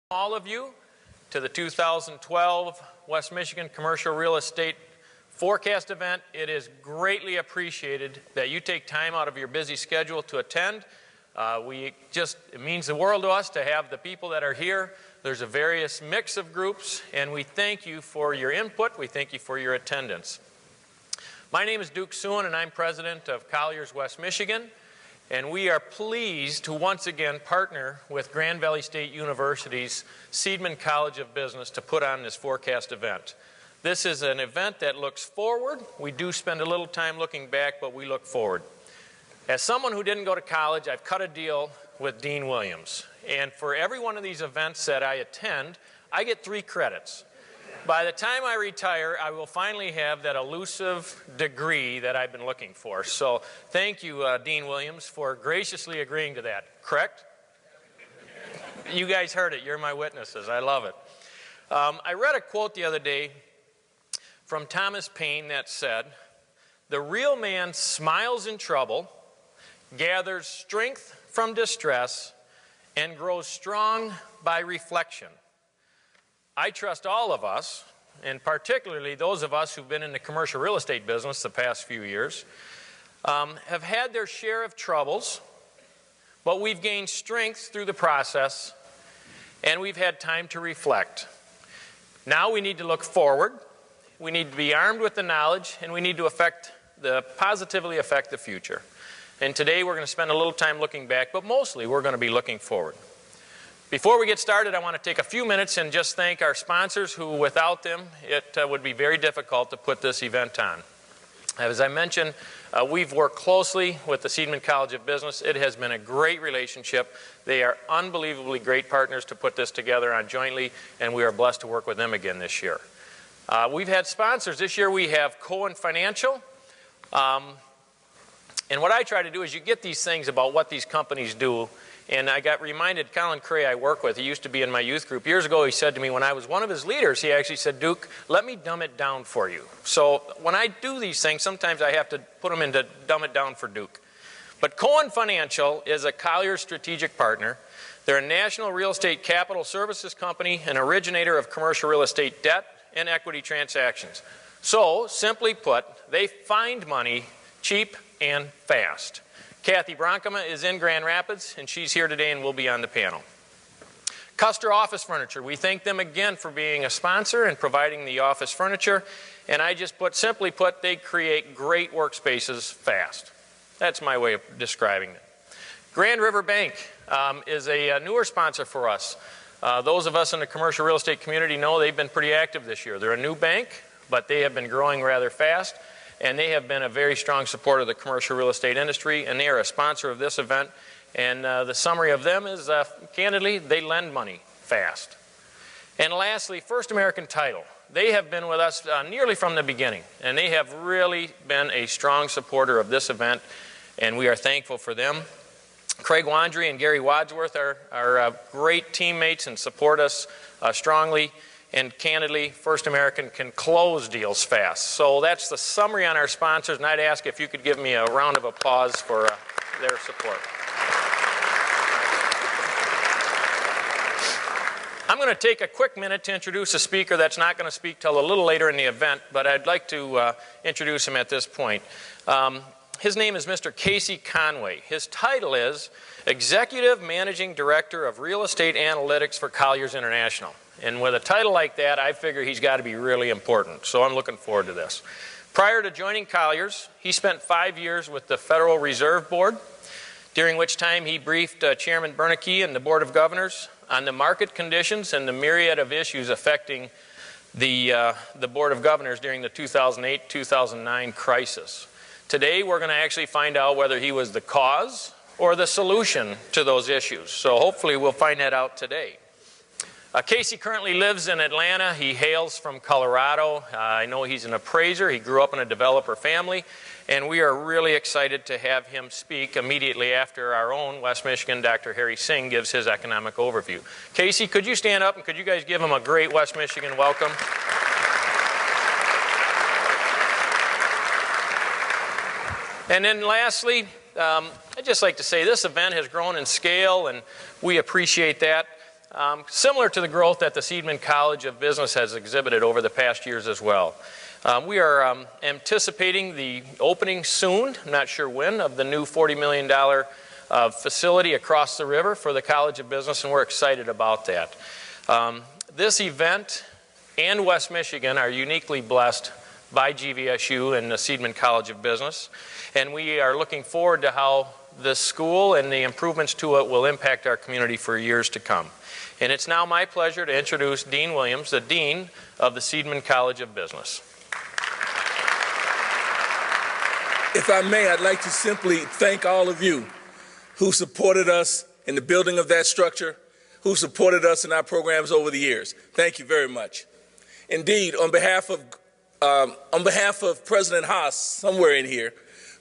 all of you to the 2012 West Michigan Commercial Real Estate Forecast event. It is greatly appreciated that you take time out of your busy schedule to attend. It means the world to us to have the people that are here. There's a various mix of groups, and we thank you for your input. We thank you for your attendance. My name is Duke Suen, and I'm president of Colliers, West Michigan. And we are pleased to once again partner with Grand Valley State University's Seidman College of Business to put on this forecast event. This is an event that looks forward. We do spend a little time looking back, but we look forward. As someone who didn't go to college, I've cut a deal with Dean Williams. And for every one of these events that I attend, I get 3 credits. By the time I retire, I will finally have that elusive degree that I've been looking for. So thank you, Dean Williams, for graciously agreeing to that. Correct? You guys heard it. You're my witnesses. I love it. I read a quote the other day from Thomas Paine that said, "The real man smiles in trouble, gathers strength from distress, and grows strong by reflection." I trust all of us, and particularly those of us who've been in the commercial real estate business the past few years, have had their share of troubles, but we've gained strength through the process, and we've had time to reflect. Now we need to look forward, we need to be armed with the knowledge, and we need to positively affect the future. And today we're going to spend a little time looking back, but mostly we're going to be looking forward. Before we get started, I want to take a few minutes and just thank our sponsors who, without them, it would be very difficult to put this event on. As I mentioned, we've worked closely with the Seidman College of Business. It has been a great relationship. They are unbelievably great partners to put this together on jointly, and we are blessed to work with them again this year. We've had sponsors. This year we have Cohen Financial. And what I try to do is you get these things about what these companies do. And I got reminded, Colin Cray I work with, he used to be in my youth group. Years ago he said to me, when I was one of his leaders, he actually said, "Duke, let me dumb it down for you." So when I do these things, sometimes I have to put them into dumb it down for Duke. But Cohen Financial is a Colliers strategic partner. They're a national real estate capital services company, an originator of commercial real estate debt and equity transactions. So, simply put, they find money cheap and fast. Kathy Bronkema is in Grand Rapids, and she's here today and will be on the panel. Custer Office Furniture, we thank them again for being a sponsor and providing the office furniture. And I just simply put, they create great workspaces fast. That's my way of describing it. Grand River Bank is a newer sponsor for us. Those of us in the commercial real estate community know they've been pretty active this year. They're a new bank, but they have been growing rather fast. And they have been a very strong supporter of the commercial real estate industry, and they are a sponsor of this event. And the summary of them is, candidly, they lend money fast. And lastly, First American Title. They have been with us nearly from the beginning, and they have really been a strong supporter of this event, and we are thankful for them. Craig Wandry and Gary Wadsworth are great teammates and support us strongly. And candidly, First American can close deals fast. So that's the summary on our sponsors, and I'd ask if you could give me a round of applause for their support. I'm going to take a quick minute to introduce a speaker that's not going to speak till a little later in the event, but I'd like to introduce him at this point. His name is Mr. Casey Conway. His title is Executive Managing Director of Real Estate Analytics for Colliers International. And with a title like that, I figure he's got to be really important. So I'm looking forward to this. Prior to joining Colliers, he spent 5 years with the Federal Reserve Board, during which time he briefed Chairman Bernanke and the Board of Governors on the market conditions and the myriad of issues affecting the Board of Governors during the 2008-2009 crisis. Today, we're going to actually find out whether he was the cause or the solution to those issues. So hopefully we'll find that out today. Casey currently lives in Atlanta. He hails from Colorado. I know he's an appraiser. He grew up in a developer family. And we are really excited to have him speak immediately after our own West Michigan, Dr. Harry Singh, gives his economic overview. Casey, could you stand up and could you guys give him a great West Michigan welcome? And then lastly, I'd just like to say this event has grown in scale, and we appreciate that. similar to the growth that the Seidman College of Business has exhibited over the past years as well. We are anticipating the opening soon, I'm not sure when, of the new $40 million facility across the river for the College of Business, and we're excited about that. This event and West Michigan are uniquely blessed by GVSU and the Seidman College of Business, and we are looking forward to how this school and the improvements to it will impact our community for years to come. And it's now my pleasure to introduce Dean Williams, the Dean of the Seidman College of Business. If I may, I'd like to simply thank all of you who supported us in the building of that structure, who supported us in our programs over the years. Thank you very much. Indeed, on behalf of President Haas, somewhere in here,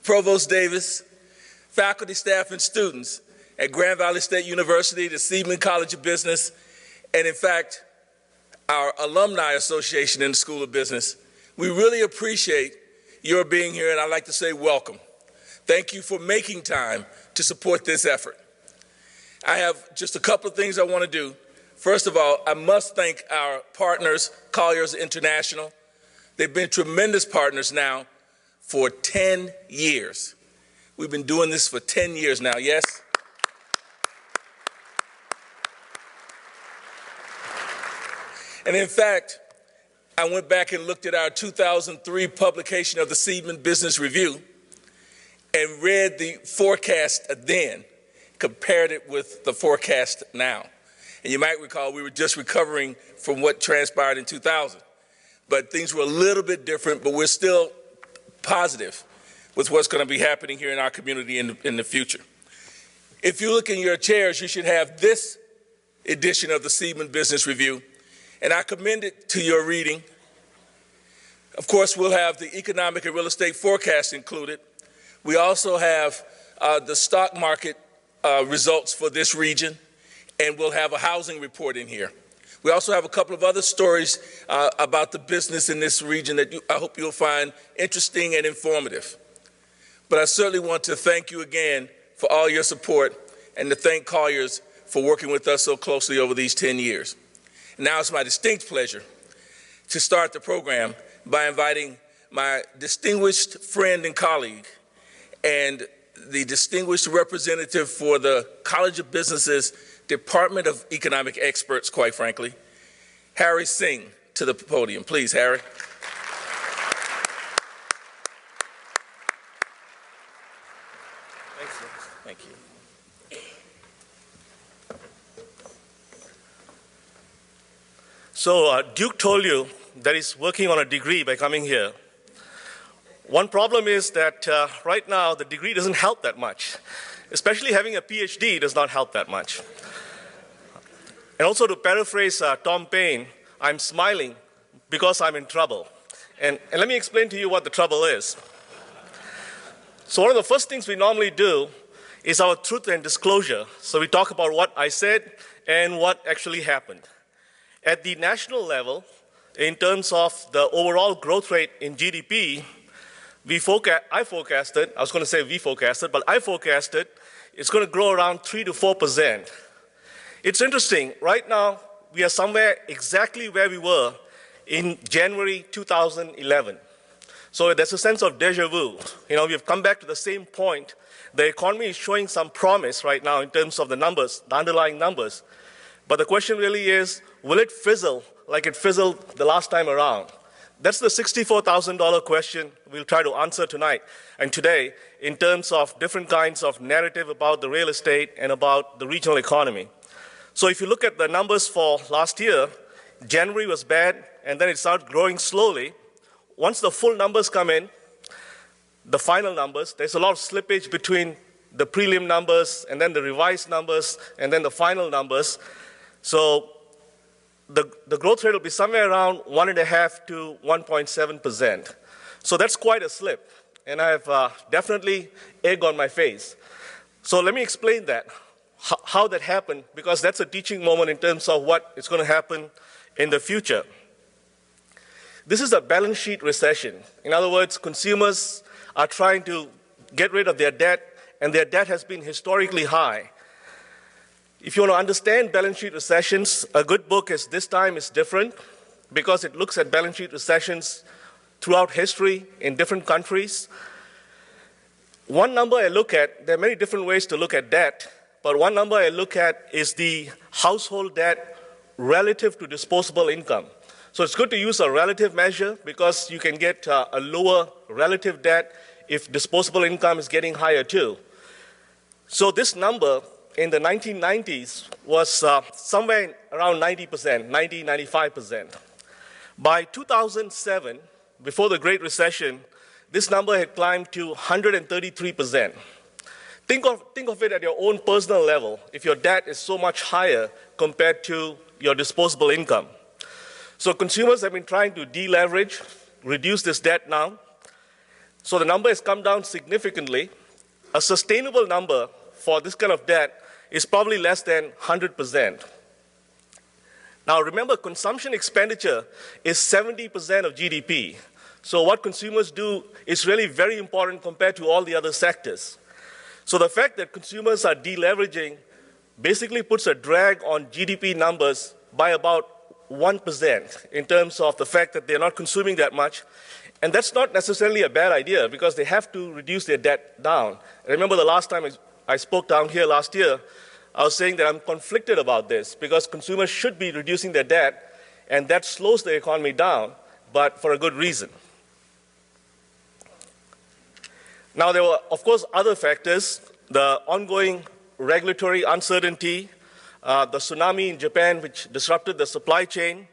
Provost Davis, faculty, staff, and students at Grand Valley State University, the Seidman College of Business, and in fact, our Alumni Association in the School of Business, we really appreciate your being here, and I'd like to say welcome. Thank you for making time to support this effort. I have just a couple of things I want to do. First of all, I must thank our partners, Colliers International. They've been tremendous partners now for 10 years. We've been doing this for 10 years now, yes? And in fact, I went back and looked at our 2003 publication of the Seidman Business Review and read the forecast then, compared it with the forecast now. And you might recall we were just recovering from what transpired in 2000. But things were a little bit different, but we're still positive with what's going to be happening here in our community in the future. If you look in your chairs, you should have this edition of the Seidman Business Review, and I commend it to your reading. Of course, we'll have the economic and real estate forecast included. We also have the stock market results for this region, and we'll have a housing report in here. We also have a couple of other stories about the business in this region that I hope you'll find interesting and informative. But I certainly want to thank you again for all your support and to thank Colliers for working with us so closely over these 10 years. And now it's my distinct pleasure to start the program by inviting my distinguished friend and colleague and the distinguished representative for the College of Business's Department of Economic Experts, quite frankly, Harry Singh, to the podium. Please, Harry. Thank you. So Duke told you that he's working on a degree by coming here. One problem is that right now the degree doesn't help that much. Especially having a PhD does not help that much. And also, to paraphrase Tom Paine, I'm smiling because I'm in trouble. And let me explain to you what the trouble is. So one of the first things we normally do is our truth and disclosure. So we talk about what I said and what actually happened. At the national level, in terms of the overall growth rate in GDP, I forecasted it's going to grow around 3 to 4%. It's interesting, right now, we are somewhere exactly where we were in January 2011. So there's a sense of deja vu. You know, we've come back to the same point. The economy is showing some promise right now in terms of the numbers, the underlying numbers. But the question really is, will it fizzle like it fizzled the last time around? That's the $64,000 question we'll try to answer tonight and today in terms of different kinds of narrative about the real estate and about the regional economy. So if you look at the numbers for last year, January was bad, and then it started growing slowly. Once the full numbers come in, the final numbers, there's a lot of slippage between the prelim numbers and then the revised numbers and then the final numbers. So the growth rate will be somewhere around 1.5 to 1.7%. So that's quite a slip, and I have definitely egg on my face. So let me explain that, how that happened, because that's a teaching moment in terms of what is going to happen in the future. This is a balance sheet recession. In other words, consumers are trying to get rid of their debt, and their debt has been historically high. If you want to understand balance sheet recessions, a good book is This Time is Different, because it looks at balance sheet recessions throughout history in different countries. One number I look at, there are many different ways to look at debt, but one number I look at is the household debt relative to disposable income. So it's good to use a relative measure because you can get a lower relative debt if disposable income is getting higher too. So this number in the 1990s was somewhere around 90%, 90, 95%. By 2007, before the Great Recession, this number had climbed to 133%. Think of it at your own personal level, if your debt is so much higher compared to your disposable income. So consumers have been trying to deleverage, reduce this debt now. So the number has come down significantly. A sustainable number for this kind of debt is probably less than 100%. Now remember, consumption expenditure is 70% of GDP. So what consumers do is really very important compared to all the other sectors. So the fact that consumers are deleveraging basically puts a drag on GDP numbers by about 1% in terms of the fact that they're not consuming that much. And that's not necessarily a bad idea because they have to reduce their debt down. I remember the last time I spoke down here last year, I was saying that I'm conflicted about this because consumers should be reducing their debt, and that slows the economy down, but for a good reason. Now, there were, of course, other factors. The ongoing regulatory uncertainty, the tsunami in Japan, which disrupted the supply chain,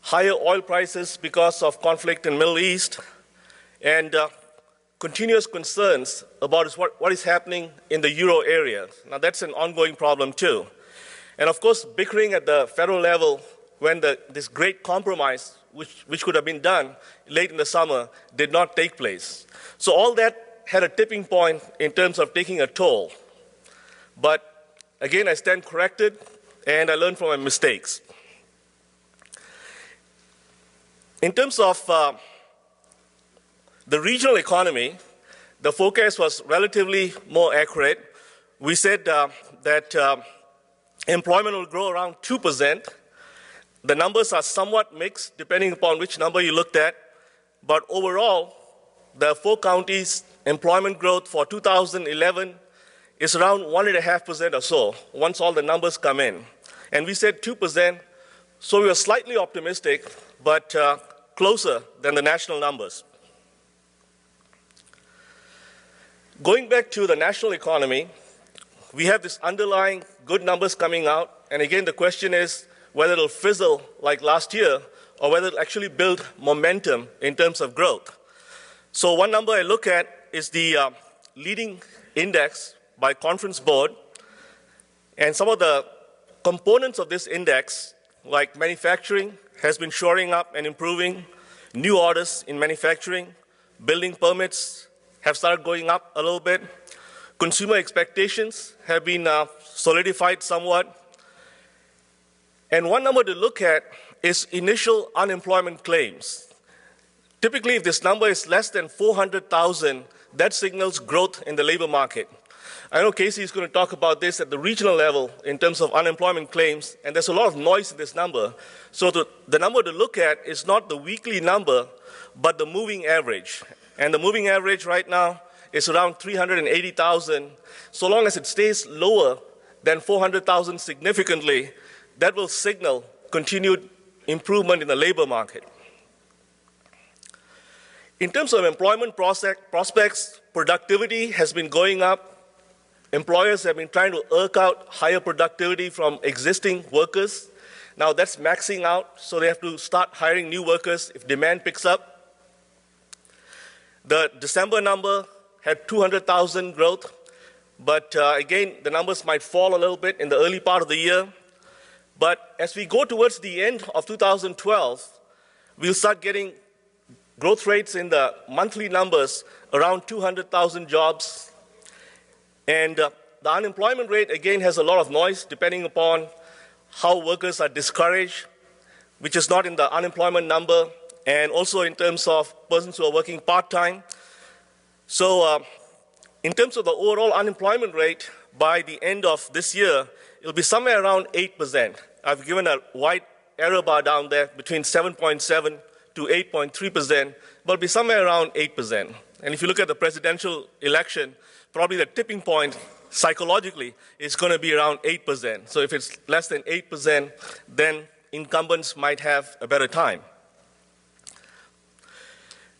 higher oil prices because of conflict in the Middle East, and continuous concerns about what is happening in the euro area. Now, that's an ongoing problem, too. And, of course, bickering at the federal level when this great compromise, which could have been done late in the summer, did not take place. So all that had a tipping point in terms of taking a toll. But again, I stand corrected, and I learned from my mistakes. In terms of the regional economy, the forecast was relatively more accurate. We said that employment will grow around 2%. The numbers are somewhat mixed, depending upon which number you looked at. But overall, the four counties' employment growth for 2011 is around 1.5% or so, once all the numbers come in. And we said 2%, so we were slightly optimistic, but closer than the national numbers. Going back to the national economy, we have this underlying good numbers coming out, and again, the question is whether it'll fizzle like last year or whether it'll actually build momentum in terms of growth. So one number I look at is the leading index by Conference Board, and some of the components of this index, like manufacturing, has been shoring up and improving, new orders in manufacturing, building permits have started going up a little bit, consumer expectations have been solidified somewhat, and one number to look at is initial unemployment claims. Typically, if this number is less than 400,000, that signals growth in the labor market. I know Casey is going to talk about this at the regional level in terms of unemployment claims, and there's a lot of noise in this number. So the number to look at is not the weekly number, but the moving average. And the moving average right now is around 380,000. So long as it stays lower than 400,000 significantly, that will signal continued improvement in the labor market. In terms of employment prospects, productivity has been going up. Employers have been trying to eke out higher productivity from existing workers. Now that's maxing out, so they have to start hiring new workers if demand picks up. The December number had 200,000 growth, but again, the numbers might fall a little bit in the early part of the year. But as we go towards the end of 2012, we'll start getting growth rates in the monthly numbers around 200,000 jobs. And the unemployment rate, again, has a lot of noise depending upon how workers are discouraged, which is not in the unemployment number, and also in terms of persons who are working part-time. So in terms of the overall unemployment rate, by the end of this year, it'll be somewhere around 8%. I've given a wide error bar down there between 7.7 to 8.3%, but it'll be somewhere around 8%. And if you look at the presidential election, probably the tipping point psychologically is going to be around 8%. So if it's less than 8%, then incumbents might have a better time.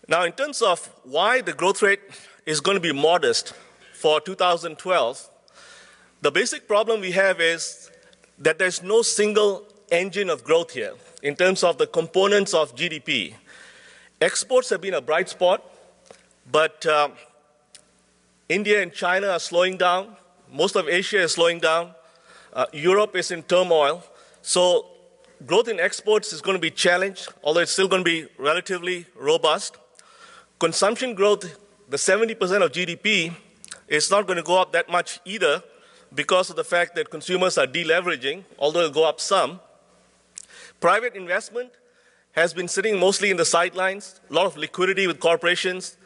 Now, in terms of why the growth rate is going to be modest for 2012, the basic problem we have is that there's no single engine of growth here in terms of the components of GDP. Exports have been a bright spot, but India and China are slowing down. Most of Asia is slowing down. Europe is in turmoil. So growth in exports is going to be challenged, although it's still going to be relatively robust. Consumption growth, the 70% of GDP, is not going to go up that much either because of the fact that consumers are deleveraging, although it'll go up some. Private investment has been sitting mostly in the sidelines, a lot of liquidity with corporations.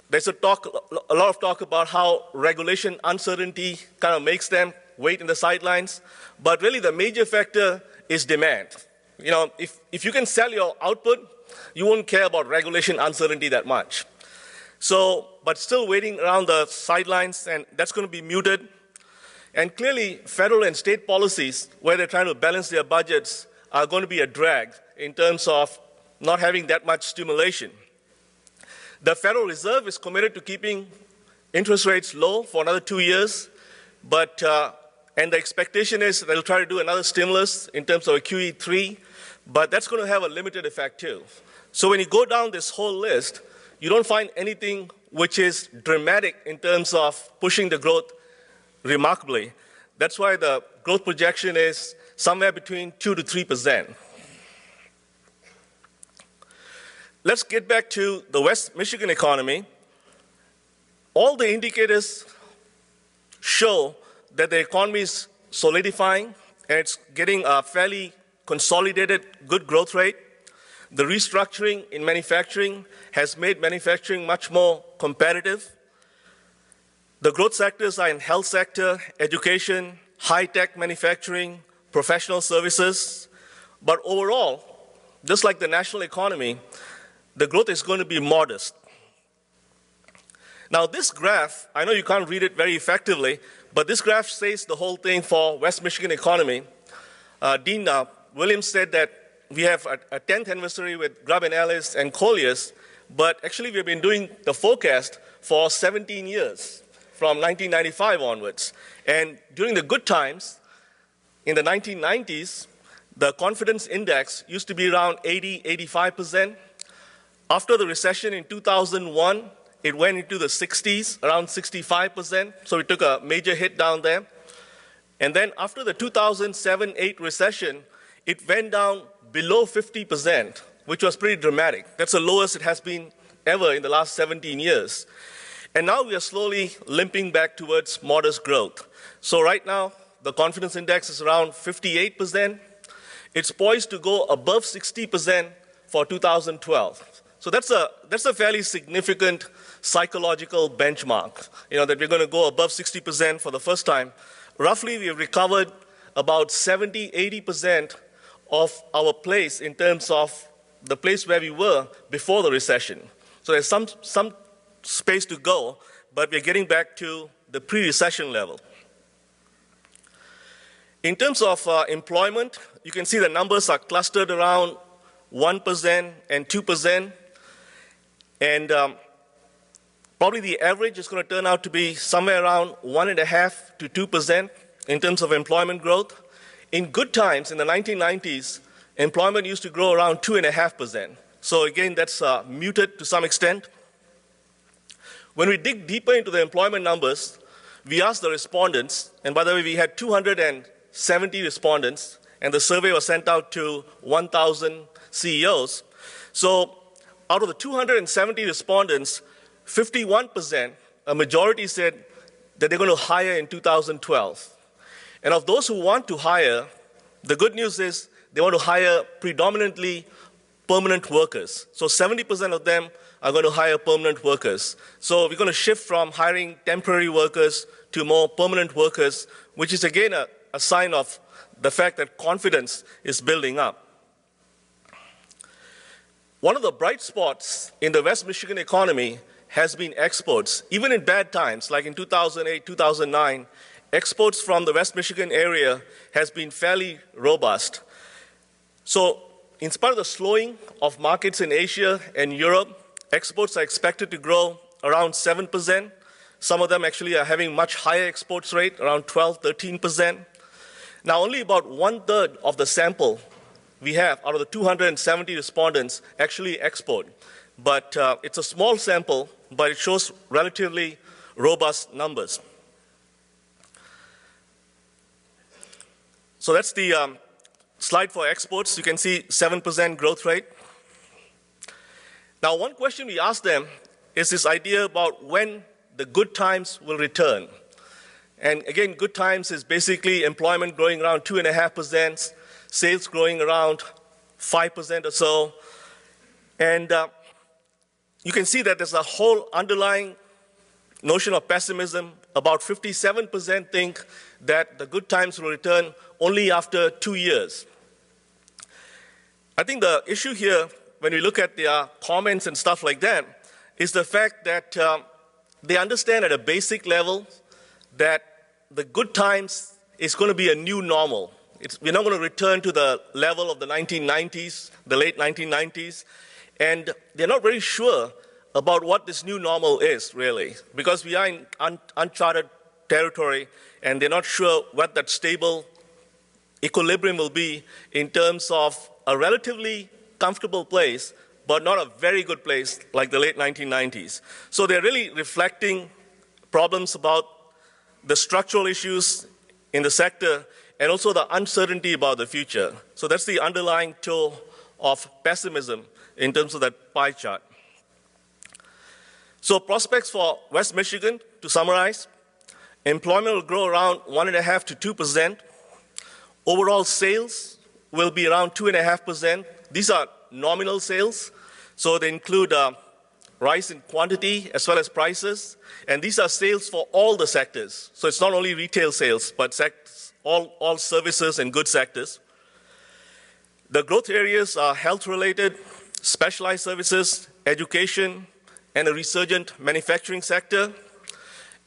There's a lot of talk about how regulation uncertainty kind of makes them wait in the sidelines. But really the major factor is demand. You know, if you can sell your output, you won't care about regulation uncertainty that much. So, but still waiting around the sidelines, and that's going to be muted. And clearly, federal and state policies, where they're trying to balance their budgets, are going to be a drag in terms of not having that much stimulation. The Federal Reserve is committed to keeping interest rates low for another 2 years, but and the expectation is they'll try to do another stimulus in terms of a QE3, but that's going to have a limited effect too. So when you go down this whole list, you don't find anything which is dramatic in terms of pushing the growth remarkably. That's why the growth projection is somewhere between 2 to 3%. Let's get back to the West Michigan economy. All the indicators show that the economy is solidifying and it's getting a fairly consolidated good growth rate. The restructuring in manufacturing has made manufacturing much more competitive. The growth sectors are in health sector, education, high-tech manufacturing, professional services. But overall, just like the national economy, the growth is going to be modest. Now this graph, I know you can't read it very effectively, but this graph says the whole thing for West Michigan economy. Dean Williams said that we have a 10th anniversary with Grubb and Ellis and Colliers, but actually we've been doing the forecast for 17 years, from 1995 onwards. And during the good times, in the 1990s, the confidence index used to be around 80, 85%. After the recession in 2001, it went into the 60s, around 65%, so we took a major hit down there. And then after the 2007-8 recession, it went down below 50%, which was pretty dramatic. That's the lowest it has been ever in the last 17 years. And now we are slowly limping back towards modest growth. So right now, the confidence index is around 58%. It's poised to go above 60% for 2012. So that's a fairly significant psychological benchmark, that we're going to go above 60% for the first time. Roughly, we have recovered about 70, 80% of our place in terms of the place where we were before the recession. So there's some space to go, but we're getting back to the pre-recession level. In terms of employment, you can see the numbers are clustered around 1% and 2%. And probably the average is going to turn out to be somewhere around 1.5% to 2% in terms of employment growth. In good times, in the 1990s, employment used to grow around 2.5%. So again, that's muted to some extent. When we dig deeper into the employment numbers, we asked the respondents, and by the way, we had 270 respondents, and the survey was sent out to 1,000 CEOs. So out of the 270 respondents, 51%, a majority said that they're going to hire in 2012. And of those who want to hire, the good news is they want to hire predominantly permanent workers. So 70% of them are going to hire permanent workers. So we're going to shift from hiring temporary workers to more permanent workers, which is again a sign of the fact that confidence is building up. One of the bright spots in the West Michigan economy has been exports. Even in bad times, like in 2008, 2009, exports from the West Michigan area has been fairly robust. So, in spite of the slowing of markets in Asia and Europe, exports are expected to grow around 7%. Some of them actually are having much higher exports rate, around 12, 13%. Now, only about 1/3 of the sample we have out of the 270 respondents actually export. But it's a small sample, but it shows relatively robust numbers. So that's the slide for exports. You can see 7% growth rate. Now, one question we asked them is this idea about when the good times will return. And again, good times is basically employment growing around 2.5%, sales growing around 5% or so. And you can see that there's a whole underlying notion of pessimism. About 57% think that the good times will return only after 2 years. I think the issue here, when we look at their comments and stuff like that, is the fact that they understand at a basic level that the good times is going to be a new normal. We're not going to return to the level of the 1990s, the late 1990s, and they're not very sure about what this new normal is, really, because we are in uncharted territory, and they're not sure what that stable equilibrium will be in terms of a relatively comfortable place, but not a very good place like the late 1990s. So they're really reflecting problems about the structural issues in the sector and also the uncertainty about the future. So that's the underlying tone of pessimism in terms of that pie chart. So prospects for West Michigan, to summarize, employment will grow around 1.5% to 2%. Overall sales will be around 2.5%. These are nominal sales, so they include rise in quantity as well as prices. And these are sales for all the sectors. So it's not only retail sales, but all services and goods sectors. The growth areas are health-related, specialized services, education, and a resurgent manufacturing sector.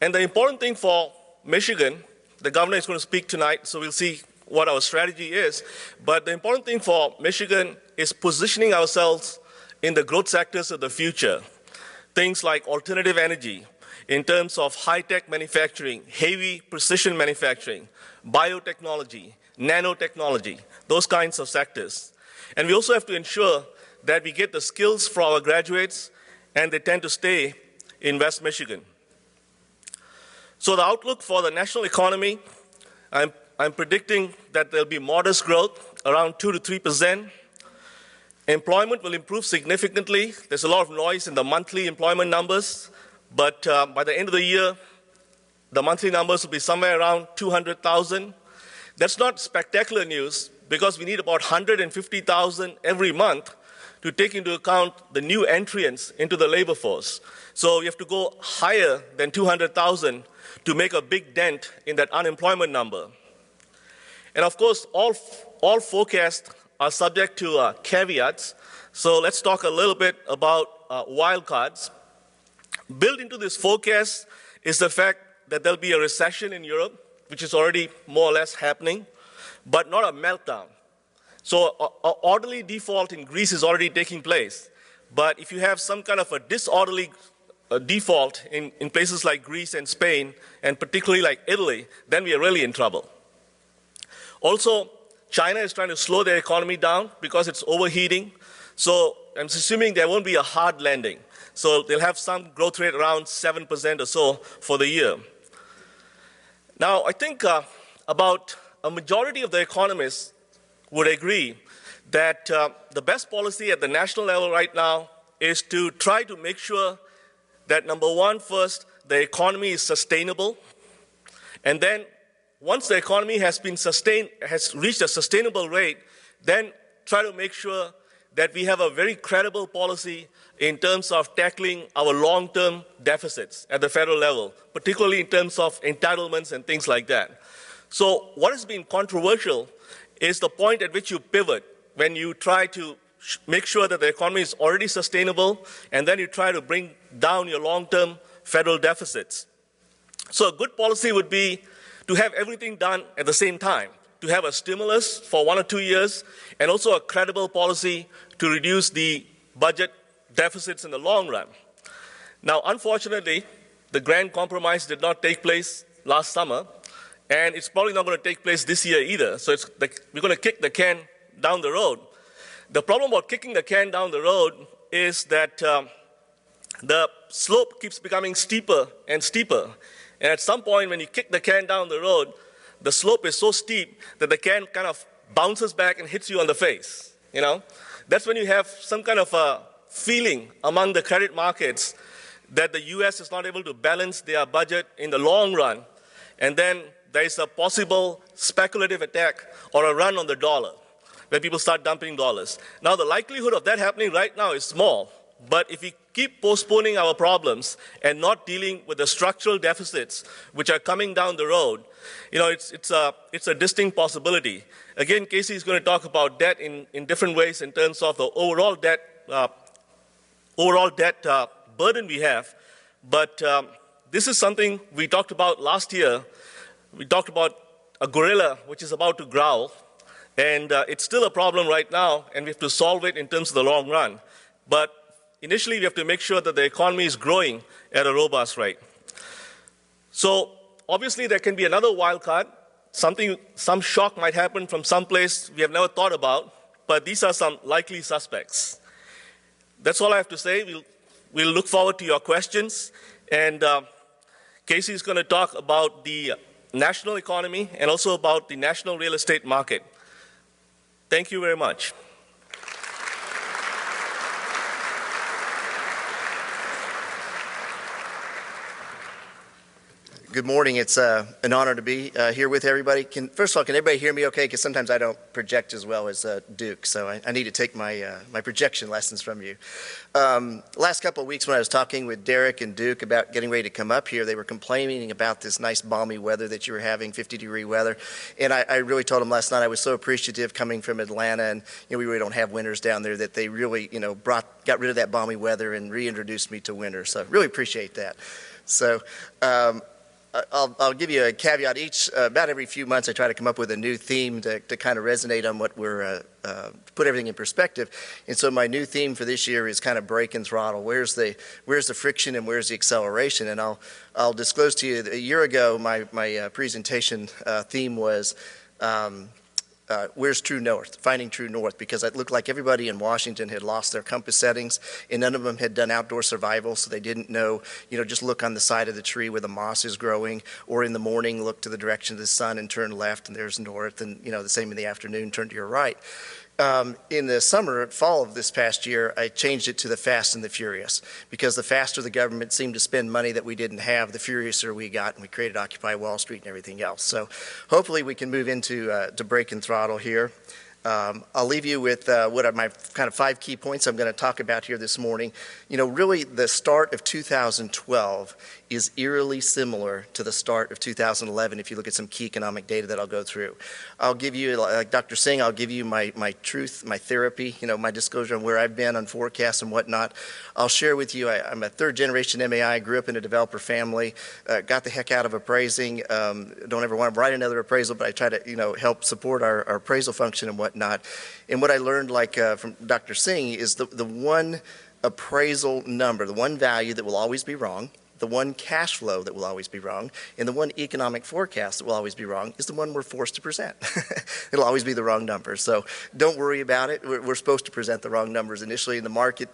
And the important thing for Michigan, the governor is going to speak tonight, so we'll see what our strategy is. But the important thing for Michigan is positioning ourselves in the growth sectors of the future. Things like alternative energy, in terms of high-tech manufacturing, heavy precision manufacturing, biotechnology, nanotechnology, those kinds of sectors. And we also have to ensure that we get the skills for our graduates and they tend to stay in West Michigan. So the outlook for the national economy, I'm predicting that there'll be modest growth, around 2 to 3%. Employment will improve significantly. There's a lot of noise in the monthly employment numbers, but by the end of the year, the monthly numbers will be somewhere around 200,000. That's not spectacular news because we need about 150,000 every month to take into account the new entrants into the labor force. So you have to go higher than 200,000 to make a big dent in that unemployment number. And of course, all forecasts are subject to caveats. So let's talk a little bit about wildcards. Built into this forecast is the fact that there'll be a recession in Europe, which is already more or less happening, but not a meltdown. So an orderly default in Greece is already taking place. But if you have some kind of a disorderly default in places like Greece and Spain, and particularly like Italy, then we are really in trouble. Also, China is trying to slow their economy down because it's overheating. So I'm assuming there won't be a hard landing. So they'll have some growth rate around 7% or so for the year. Now, I think about a majority of the economists would agree that the best policy at the national level right now is to try to make sure that, number one, first, the economy is sustainable. And then once the economy has been sustained, has reached a sustainable rate, then try to make sure that we have a very credible policy in terms of tackling our long-term deficits at the federal level, particularly in terms of entitlements and things like that. So what has been controversial is the point at which you pivot when you try to make sure that the economy is already sustainable, and then you try to bring down your long-term federal deficits. So a good policy would be to have everything done at the same time, to have a stimulus for 1 or 2 years, and also a credible policy to reduce the budget deficits in the long run. Now, unfortunately, the grand compromise did not take place last summer, and it's probably not going to take place this year either. So we're going to kick the can down the road. The problem about kicking the can down the road is that the slope keeps becoming steeper and steeper. And at some point, when you kick the can down the road, the slope is so steep that the can kind of bounces back and hits you on the face. You know, that's when you have some kind of a feeling among the credit markets that the U.S. is not able to balance their budget in the long run, and then there is a possible speculative attack or a run on the dollar, where people start dumping dollars. Now, the likelihood of that happening right now is small, but if we keep postponing our problems and not dealing with the structural deficits which are coming down the road, you know, it's a distinct possibility. Again, Casey is going to talk about debt in different ways in terms of the overall debt burden we have. But this is something we talked about last year. We talked about a gorilla which is about to growl, and it's still a problem right now, and we have to solve it in terms of the long run. But initially, we have to make sure that the economy is growing at a robust rate. So obviously, there can be another wild card. Some shock might happen from someplace we have never thought about, but these are some likely suspects. That's all I have to say. We'll look forward to your questions, and Casey is going to talk about the national economy and also about the national real estate market. Thank you very much. Good morning. It's an honor to be here with everybody. First of all, can everybody hear me okay? Because sometimes I don't project as well as Duke, so I need to take my projection lessons from you. Last couple of weeks when I was talking with Derek and Duke about getting ready to come up here, they were complaining about this nice balmy weather that you were having, 50-degree weather. And I really told them last night I was so appreciative coming from Atlanta, and we really don't have winters down there, that they really got rid of that balmy weather and reintroduced me to winter. So really appreciate that. So I'll give you a caveat. About every few months, I try to come up with a new theme to kind of resonate on what we're, put everything in perspective. And so my new theme for this year is kind of brake and throttle. Where's the friction and where's the acceleration? And I'll disclose to you, a year ago, my presentation theme was where's true north, finding true north, because it looked like everybody in Washington had lost their compass settings, and none of them had done outdoor survival, so they didn't know, just look on the side of the tree where the moss is growing, or in the morning, look to the direction of the sun and turn left, and there's north, and the same in the afternoon, turn to your right. In the fall of this past year, I changed it to the fast and the furious, because the faster the government seemed to spend money that we didn't have, the furiouser we got, and we created Occupy Wall Street and everything else. So hopefully we can move into to brake and throttle here. I'll leave you with what are my kind of 5 key points I'm going to talk about here this morning. Really the start of 2012 is eerily similar to the start of 2011 if you look at some key economic data that I'll go through. I'll give you, like Dr. Singh, I'll give you my truth, my therapy, my disclosure on where I've been on forecasts and whatnot. I'll share with you, I'm a 3rd generation MAI, grew up in a developer family, got the heck out of appraising, don't ever want to write another appraisal, but I try to help support our appraisal function and whatnot. And what I learned from Dr. Singh is the one appraisal number, the one value that will always be wrong, the one cash flow that will always be wrong, and the one economic forecast that will always be wrong is the one we're forced to present. It'll always be the wrong number. So don't worry about it. We're supposed to present the wrong numbers initially in the market.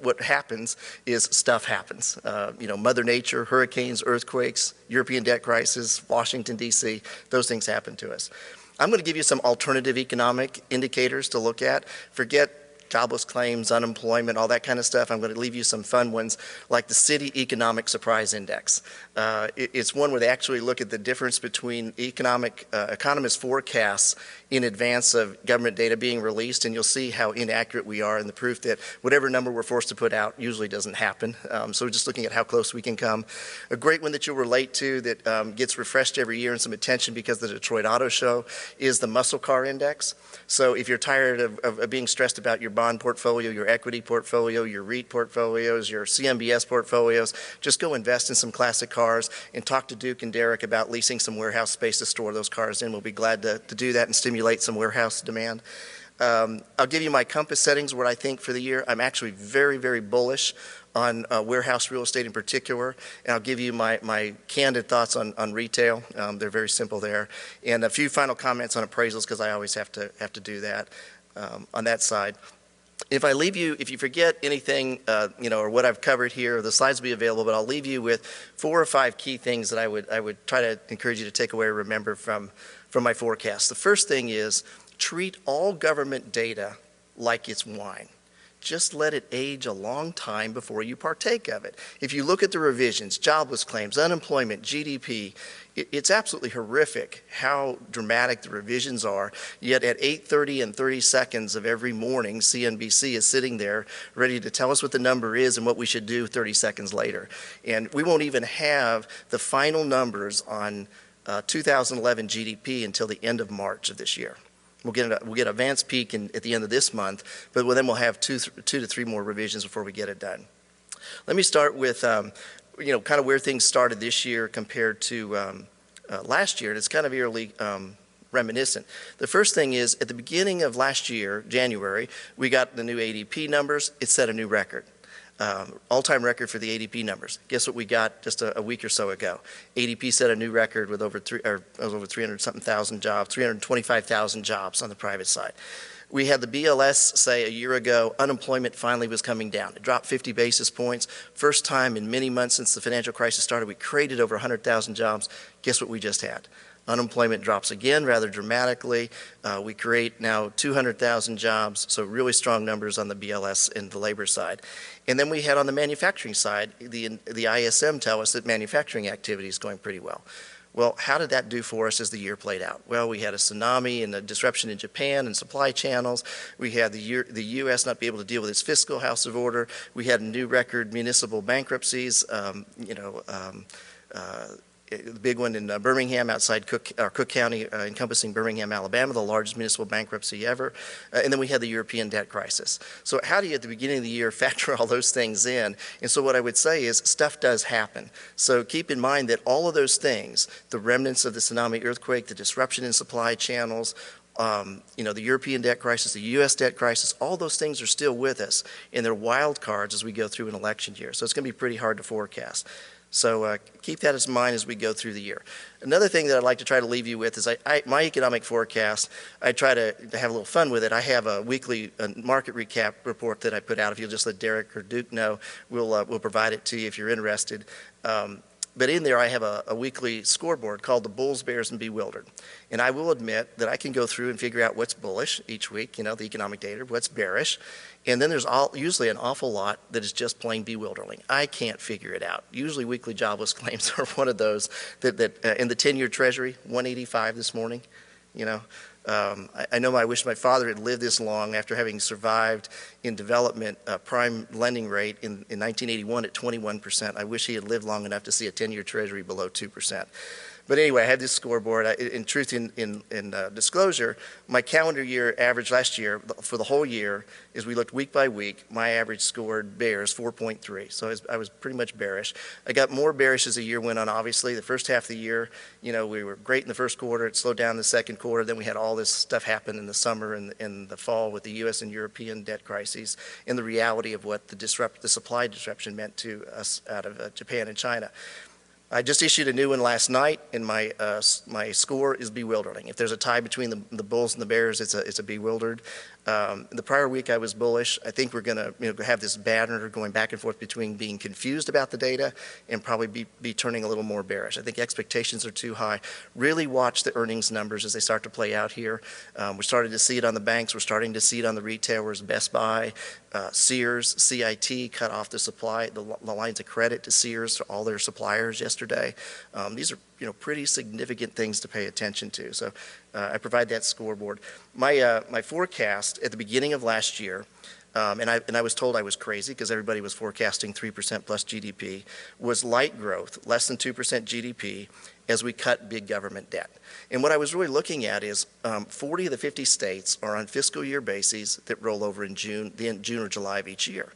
What happens is stuff happens. Mother Nature, hurricanes, earthquakes, European debt crisis, Washington, D.C., those things happen to us. I'm going to give you some alternative economic indicators to look at. Forget jobless claims, unemployment, all that kind of stuff. I'm going to leave you some fun ones like the City Economic Surprise Index. It's one where they actually look at the difference between economists' forecasts in advance of government data being released, and you'll see how inaccurate we are, and the proof that whatever number we're forced to put out usually doesn't happen. So we're just looking at how close we can come. A great one that you'll relate to that gets refreshed every year and some attention because of the Detroit Auto Show is the Muscle Car Index. So if you're tired of being stressed about your bond portfolio, your equity portfolio, your REIT portfolios, your CMBS portfolios, just go invest in some classic cars and talk to Duke and Derek about leasing some warehouse space to store those cars in. We'll be glad to do that and stimulate some warehouse demand. I'll give you my compass settings, what I think for the year. I'm actually very, very bullish on warehouse real estate in particular, and I'll give you my candid thoughts on retail. They're very simple there, and a few final comments on appraisals because I always have to do that on that side. If I leave you, if you forget anything, or what I've covered here, the slides will be available, but I'll leave you with 4 or 5 key things that I would try to encourage you to take away or remember from my forecast. The first thing is treat all government data like it's wine. Just let it age a long time before you partake of it. If you look at the revisions, jobless claims, unemployment, GDP, it's absolutely horrific how dramatic the revisions are. Yet at 8:30 and 30 seconds of every morning, CNBC is sitting there ready to tell us what the number is and what we should do 30 seconds later. And we won't even have the final numbers on 2011 GDP until the end of March of this year. We'll get advance peak at the end of this month, but then we'll have two to three more revisions before we get it done. Let me start with kind of where things started this year compared to last year, and it's kind of eerily reminiscent. The first thing is at the beginning of last year, January, we got the new ADP numbers. It set a new record. All-time record for the ADP numbers. Guess what we got just a week or so ago? ADP set a new record with over 300-something thousand jobs, 325,000 jobs on the private side. We had the BLS say a year ago unemployment finally was coming down. It dropped 50 basis points. First time in many months since the financial crisis started, we created over 100,000 jobs. Guess what we just had? Unemployment drops again rather dramatically. We create now 200,000 jobs, so really strong numbers on the BLS and the labor side. And then we had on the manufacturing side, the ISM tell us that manufacturing activity is going pretty well. Well, how did that do for us as the year played out? Well, we had a tsunami and a disruption in Japan and supply channels. We had the U.S. not be able to deal with its fiscal house of order. We had new record municipal bankruptcies, the big one in Birmingham outside Cook County, encompassing Birmingham, Alabama, the largest municipal bankruptcy ever. And then we had the European debt crisis. So how do you, at the beginning of the year, factor all those things in? And so what I would say is stuff does happen. So keep in mind that all of those things, the remnants of the tsunami earthquake, the disruption in supply channels, the European debt crisis, the U.S. debt crisis, all those things are still with us, and they're wild cards as we go through an election year. So it's going to be pretty hard to forecast. So keep that in mind as we go through the year. Another thing that I'd like to try to leave you with is my economic forecast, I try to have a little fun with it. I have a weekly market recap report that I put out. If you'll just let Derek or Duke know, we'll provide it to you if you're interested. But in there I have a weekly scoreboard called the Bulls, Bears, and Bewildered. And I will admit that I can go through and figure out what's bullish each week, the economic data, what's bearish. And then there's usually an awful lot that is just plain bewildering. I can't figure it out. Usually weekly jobless claims are one of those that in the 10-year Treasury, 185 this morning, I know I wish my father had lived this long after having survived in development prime lending rate in 1981 at 21%. I wish he had lived long enough to see a 10-year Treasury below 2%. But anyway, I had this scoreboard. In truth, in disclosure, my calendar year average last year for the whole year, as we looked week by week, my average scored bears 4.3. So I was pretty much bearish. I got more bearish as the year went on, obviously. The first half of the year, we were great in the first quarter. It slowed down in the second quarter. Then we had all this stuff happen in the summer and in the fall with the U.S. and European debt crises and the reality of what the supply disruption meant to us out of Japan and China. I just issued a new one last night, and my score is bewildering. If there's a tie between the Bulls and the Bears, it's a bewildered. The prior week I was bullish. I think we're going to have this banner going back and forth between being confused about the data and probably be turning a little more bearish. I think expectations are too high. Really watch the earnings numbers as they start to play out here. We're starting to see it on the banks. We're starting to see it on the retailers. Best Buy, Sears, CIT cut off the supply, the lines of credit to Sears, to all their suppliers yesterday. These are pretty significant things to pay attention to. So I provide that scoreboard. My forecast at the beginning of last year, and I was told I was crazy because everybody was forecasting 3% plus GDP, was light growth, less than 2% GDP, as we cut big government debt. And what I was really looking at is 40 of the 50 states are on fiscal year bases that roll over in June or July of each year.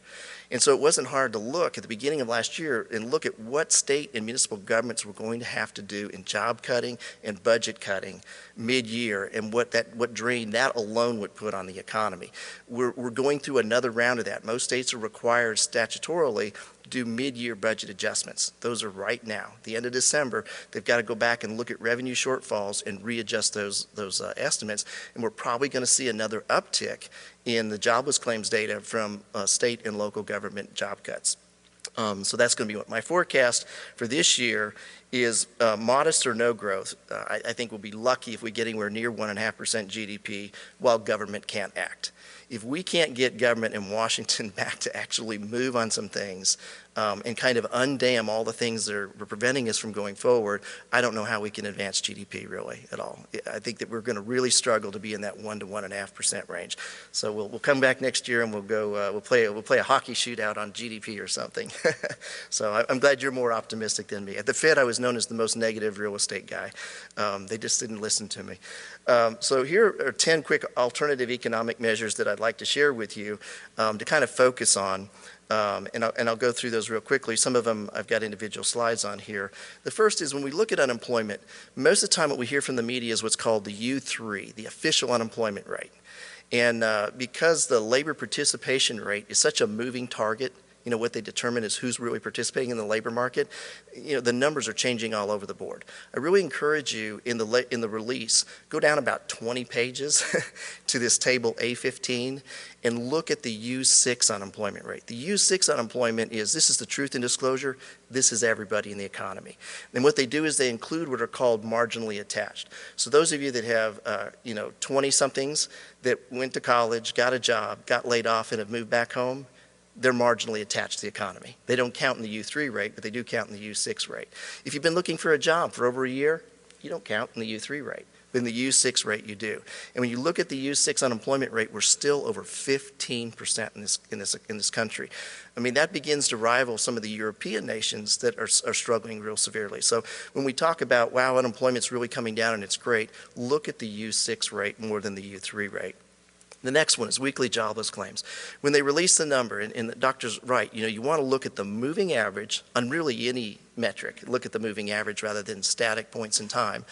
And so it wasn't hard to look at the beginning of last year and look at what state and municipal governments were going to have to do in job cutting and budget cutting mid-year, and what drain that alone would put on the economy. We're going through another round of that. Most states are required statutorily to do mid-year budget adjustments. Those are right now. At the end of December, they've got to go back and look at revenue shortfalls and readjust those estimates, and we're probably going to see another uptick in the jobless claims data from state and local government job cuts. So that's going to be what my forecast for this year is. Modest or no growth. I think we'll be lucky if we get anywhere near 1.5% GDP while government can't act. If we can't get government in Washington back to actually move on some things and kind of undam all the things that are preventing us from going forward, I don't know how we can advance GDP really at all. I think that we're going to really struggle to be in that 1 to 1.5% range. So we'll come back next year and we'll go we'll play a hockey shootout on GDP or something. So I'm glad you're more optimistic than me. At the Fed, I was known as the most negative real estate guy. They just didn't listen to me. So here are 10 quick alternative economic measures that I'd like to share with you to kind of focus on. And I'll go through those real quickly. Some of them I've got individual slides on here. The first is when we look at unemployment, most of the time what we hear from the media is what's called the U3, the official unemployment rate. And because the labor participation rate is such a moving target, what they determine is who's really participating in the labor market, the numbers are changing all over the board. I really encourage you in the release, go down about 20 pages to this table A15 and look at the U6 unemployment rate. The U6 unemployment this is the truth and disclosure, this is everybody in the economy. And what they do is they include what are called marginally attached. So those of you that have 20-somethings that went to college, got a job, got laid off, and have moved back home, they're marginally attached to the economy. They don't count in the U3 rate, but they do count in the U6 rate. If you've been looking for a job for over a year, you don't count in the U3 rate. But in the U6 rate, you do. And when you look at the U6 unemployment rate, we're still over 15% in this country. I mean, that begins to rival some of the European nations that are struggling real severely. So when we talk about, wow, unemployment's really coming down and it's great, look at the U6 rate more than the U3 rate. The next one is weekly jobless claims. When they release the number, and the doctor's right, you want to look at the moving average on really any metric. Look at the moving average rather than static points in time.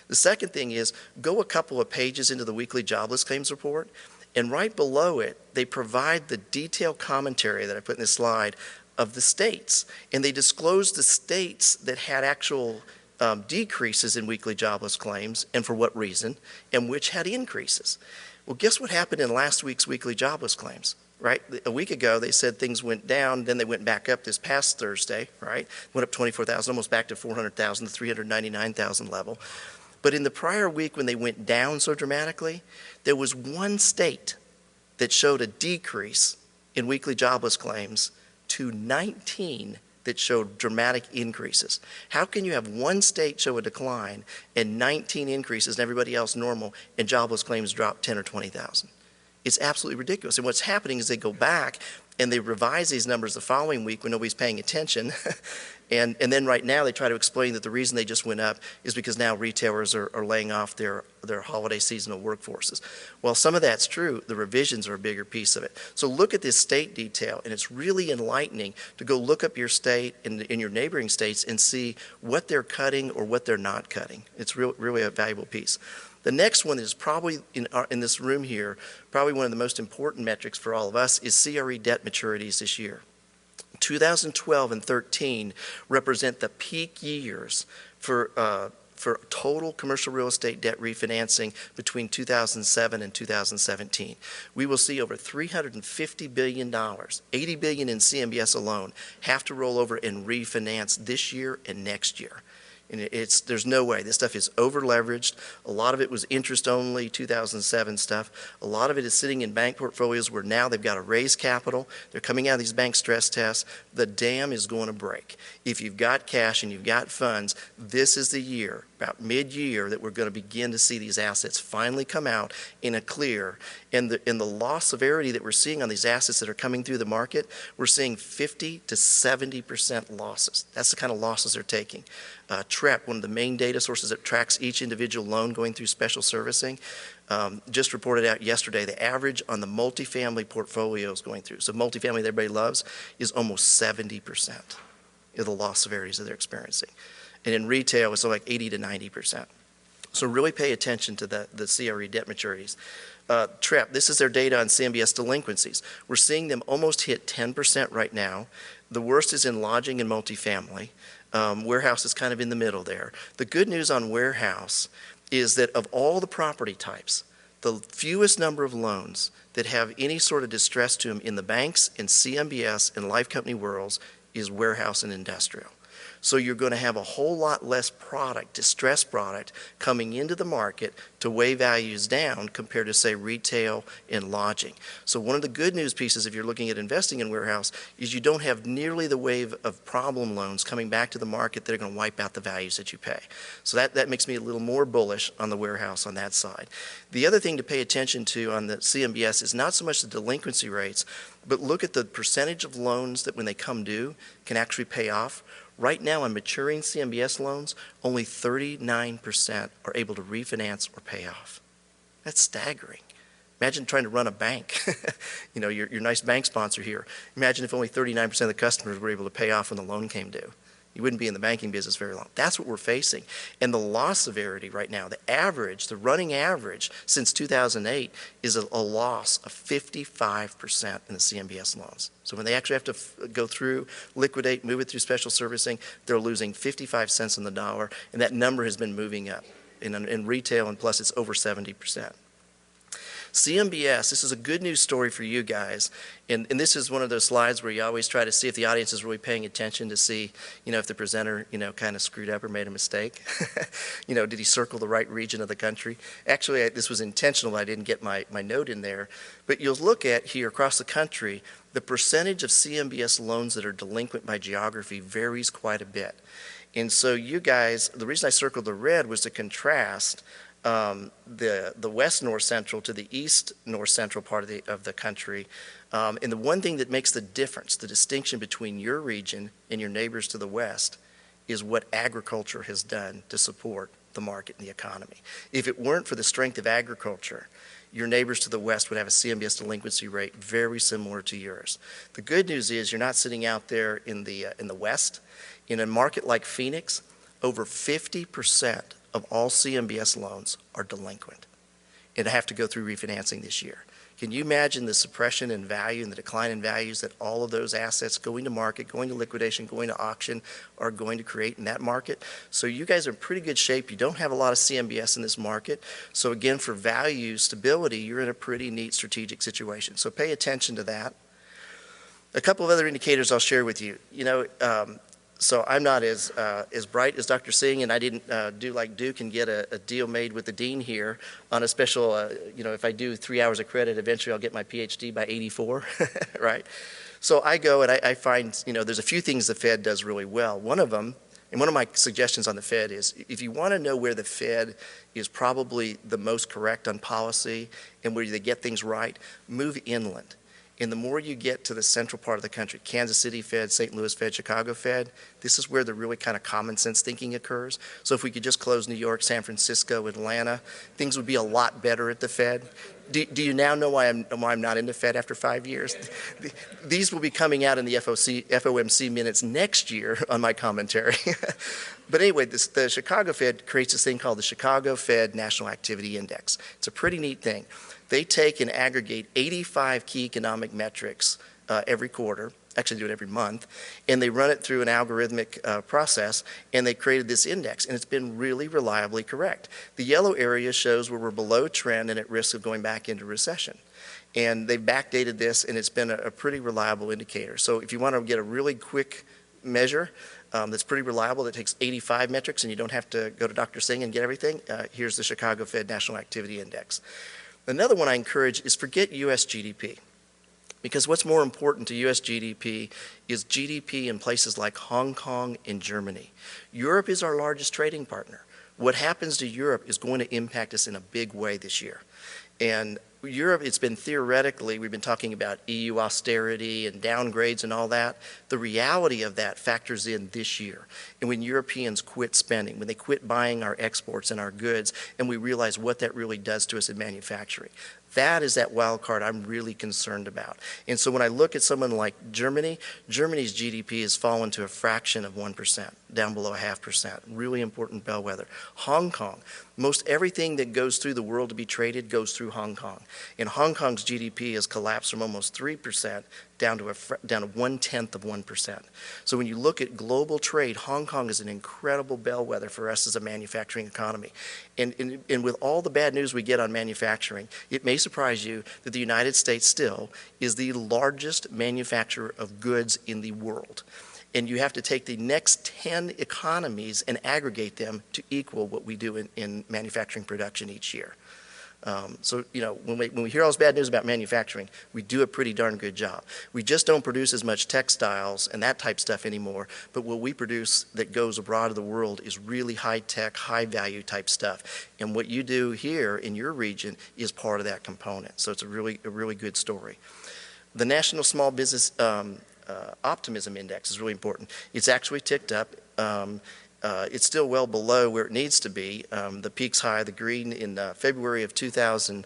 The second thing is go a couple of pages into the weekly jobless claims report, and right below it, they provide the detailed commentary that I put in this slide of the states. And they disclose the states that had actual decreases in weekly jobless claims, and for what reason, and which had increases. Well, guess what happened in last week's weekly jobless claims, right? A week ago, they said things went down, then they went back up this past Thursday, right? Went up 24,000, almost back to 400,000, the 399,000 level. But in the prior week when they went down so dramatically, there was one state that showed a decrease in weekly jobless claims to 19 that showed dramatic increases. How can you have one state show a decline and 19 increases and everybody else normal and jobless claims drop 10 or 20,000? It's absolutely ridiculous. And what's happening is they go back and they revise these numbers the following week when nobody's paying attention. And then right now they try to explain that the reason they just went up is because now retailers are laying off their holiday seasonal workforces. Well, some of that's true. The revisions are a bigger piece of it. So look at this state detail, and it's really enlightening to go look up your state and in your neighboring states and see what they're cutting or what they're not cutting. It's really a valuable piece. The next one is probably in this room here, probably one of the most important metrics for all of us is CRE debt maturities this year. 2012 and 13 represent the peak years for total commercial real estate debt refinancing between 2007 and 2017. We will see over $350 billion, $80 billion in CMBS alone, have to roll over and refinance this year and next year. And there's no way. This stuff is over-leveraged. A lot of it was interest-only 2007 stuff. A lot of it is sitting in bank portfolios where now they've got to raise capital. They're coming out of these bank stress tests. The dam is going to break. If you've got cash and you've got funds, this is the year, about mid-year, that we're going to begin to see these assets finally come out in a clear. And the loss severity that we're seeing on these assets that are coming through the market, we're seeing 50 to 70% losses. That's the kind of losses they're taking. TREP, one of the main data sources that tracks each individual loan going through special servicing, just reported out yesterday the average on the multifamily portfolios going through, so multifamily that everybody loves, is almost 70% of the loss severities that they're experiencing. And in retail, it's like 80 to 90%. So really pay attention to the CRE debt maturities. TREP, this is their data on CMBS delinquencies. We're seeing them almost hit 10% right now. The worst is in lodging and multifamily. Warehouse is kind of in the middle there. The good news on warehouse is that of all the property types, the fewest number of loans that have any sort of distress to them in the banks, in CMBS, and life company worlds is warehouse and industrial. So you're going to have a whole lot less product, distressed product, coming into the market to weigh values down compared to, say, retail and lodging. So one of the good news pieces, if you're looking at investing in warehouse, is you don't have nearly the wave of problem loans coming back to the market that are going to wipe out the values that you pay. So that makes me a little more bullish on the warehouse on that side. The other thing to pay attention to on the CMBS is not so much the delinquency rates, but look at the percentage of loans that when they come due can actually pay off. Right now on maturing CMBS loans, only 39% are able to refinance or pay off. That's staggering. Imagine trying to run a bank. You know, your nice bank sponsor here. Imagine if only 39% of the customers were able to pay off when the loan came due. You wouldn't be in the banking business very long. That's what we're facing. And the loss severity right now, the average, the running average since 2008 is a loss of 55% in the CMBS loans. So when they actually have to go through, liquidate, move it through special servicing, they're losing 55 cents on the dollar, and that number has been moving up in retail, and plus it's over 70%. CMBS, this is a good news story for you guys, and this is one of those slides where you always try to see if the audience is really paying attention to see, you know, if the presenter, you know, kind of screwed up or made a mistake. You know, did he circle the right region of the country? Actually, this was intentional. I didn't get my note in there, but you'll look at here across the country, the percentage of CMBS loans that are delinquent by geography varies quite a bit. And so you guys, the reason I circled the red was to contrast the west north central to the east north central part of the country. And the one thing that makes the difference, the distinction between your region and your neighbors to the west, is what agriculture has done to support the market and the economy. If it weren't for the strength of agriculture, your neighbors to the west would have a CMBS delinquency rate very similar to yours. The good news is you're not sitting out there in the west. In a market like Phoenix, over 50% of all CMBS loans are delinquent and have to go through refinancing this year. Can you imagine the suppression in value and the decline in values that all of those assets going to market, going to liquidation, going to auction are going to create in that market? So you guys are in pretty good shape. You don't have a lot of CMBS in this market. So again, for value stability, you're in a pretty neat strategic situation. So pay attention to that. A couple of other indicators I'll share with you. You know, so I'm not as bright as Dr. Singh, and I didn't do like Duke and get a deal made with the dean here on a special, you know, if I do 3 hours of credit, eventually I'll get my PhD by 84, right? So I go and I find, you know, there's a few things the Fed does really well. One of them, and one of my suggestions on the Fed is, if you want to know where the Fed is probably the most correct on policy and where they get things right, move inland. And the more you get to the central part of the country, Kansas City Fed, St. Louis Fed, Chicago Fed, this is where the really kind of common sense thinking occurs. So if we could just close New York, San Francisco, Atlanta, things would be a lot better at the Fed. Do you now know why I'm not in the Fed after 5 years? These will be coming out in the FOMC minutes next year on my commentary. But anyway, the Chicago Fed creates this thing called the Chicago Fed National Activity Index. It's a pretty neat thing. They take and aggregate 85 key economic metrics every quarter, actually do it every month, and they run it through an algorithmic process, and they created this index, and it's been really reliably correct. The yellow area shows where we're below trend and at risk of going back into recession. And they've backdated this, and it's been a pretty reliable indicator. So if you want to get a really quick measure that's pretty reliable, that takes 85 metrics, and you don't have to go to Dr. Singh and get everything, here's the Chicago Fed National Activity Index. Another one I encourage is forget U.S. GDP. Because what's more important to U.S. GDP is GDP in places like Hong Kong and Germany. Europe is our largest trading partner. What happens to Europe is going to impact us in a big way this year. And Europe, it's been theoretically, we've been talking about EU austerity and downgrades and all that. The reality of that factors in this year. And when Europeans quit spending, when they quit buying our exports and our goods, and we realize what that really does to us in manufacturing. That is that wild card I'm really concerned about. And so when I look at someone like Germany, Germany's GDP has fallen to a fraction of 1%, down below 0.5%. Really important bellwether. Hong Kong, most everything that goes through the world to be traded goes through Hong Kong. And Hong Kong's GDP has collapsed from almost 3% down to 1/10 of 1%. So when you look at global trade, Hong Kong is an incredible bellwether for us as a manufacturing economy. And with all the bad news we get on manufacturing, it may surprise you that the United States still is the largest manufacturer of goods in the world. And you have to take the next 10 economies and aggregate them to equal what we do in manufacturing production each year. So, you know, when we hear all this bad news about manufacturing, we do a pretty darn good job. We just don't produce as much textiles and that type stuff anymore, but what we produce that goes abroad to the world is really high-tech, high-value type stuff. And what you do here in your region is part of that component. So it's a really good story. The National Small Business Optimism Index is really important. It's actually ticked up. It's still well below where it needs to be. The peak's high, the green in February of 2000,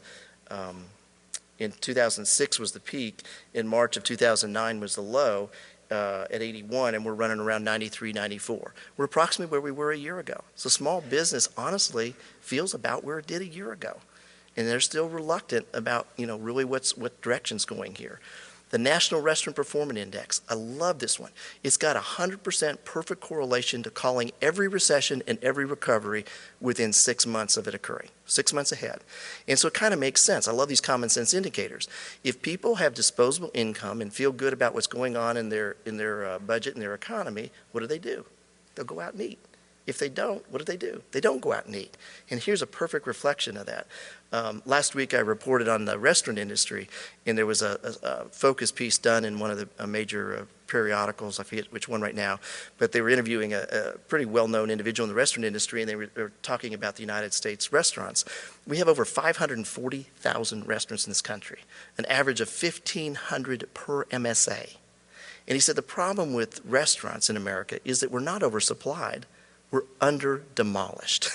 in 2006 was the peak. In March of 2009 was the low at 81, and we're running around 93, 94. We're approximately where we were a year ago. So small business, honestly, feels about where it did a year ago. And they're still reluctant about, you know, really what direction's going here. The National Restaurant Performance Index, I love this one. It's got 100% perfect correlation to calling every recession and every recovery within 6 months of it occurring, 6 months ahead. And so it kind of makes sense. I love these common sense indicators. If people have disposable income and feel good about what's going on in their budget and their economy, what do? They'll go out and eat. If they don't, what do? They don't go out and eat. And here's a perfect reflection of that. Last week I reported on the restaurant industry, and there was a focus piece done in one of the major periodicals, I forget which one right now, but they were interviewing a pretty well-known individual in the restaurant industry, and they were talking about the United States restaurants. We have over 540,000 restaurants in this country, an average of 1,500 per MSA. And he said the problem with restaurants in America is that we're not oversupplied, we're under-demolished.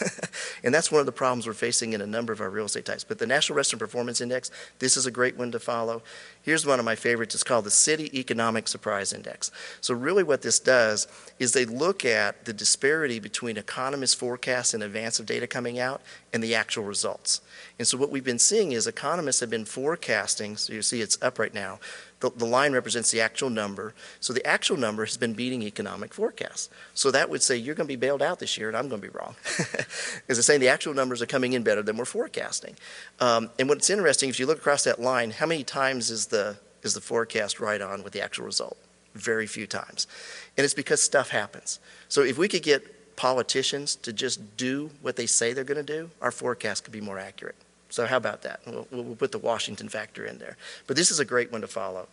And that's one of the problems we're facing in a number of our real estate types. But the National Restaurant Performance Index, this is a great one to follow. Here's one of my favorites. It's called the City Economic Surprise Index. So really what this does is they look at the disparity between economists' forecasts in advance of data coming out and the actual results. And so what we've been seeing is economists have been forecasting, so you see it's up right now. The line represents the actual number. So the actual number has been beating economic forecasts. So that would say you're going to be bailed out this year, and I'm going to be wrong. Because it's saying the actual numbers are coming in better than we're forecasting. And what's interesting, if you look across that line, how many times is the forecast right on with the actual result? Very few times. And it's because stuff happens. So if we could get politicians to just do what they say they're going to do, our forecast could be more accurate. So how about that? We'll put the Washington factor in there. But this is a great one to follow.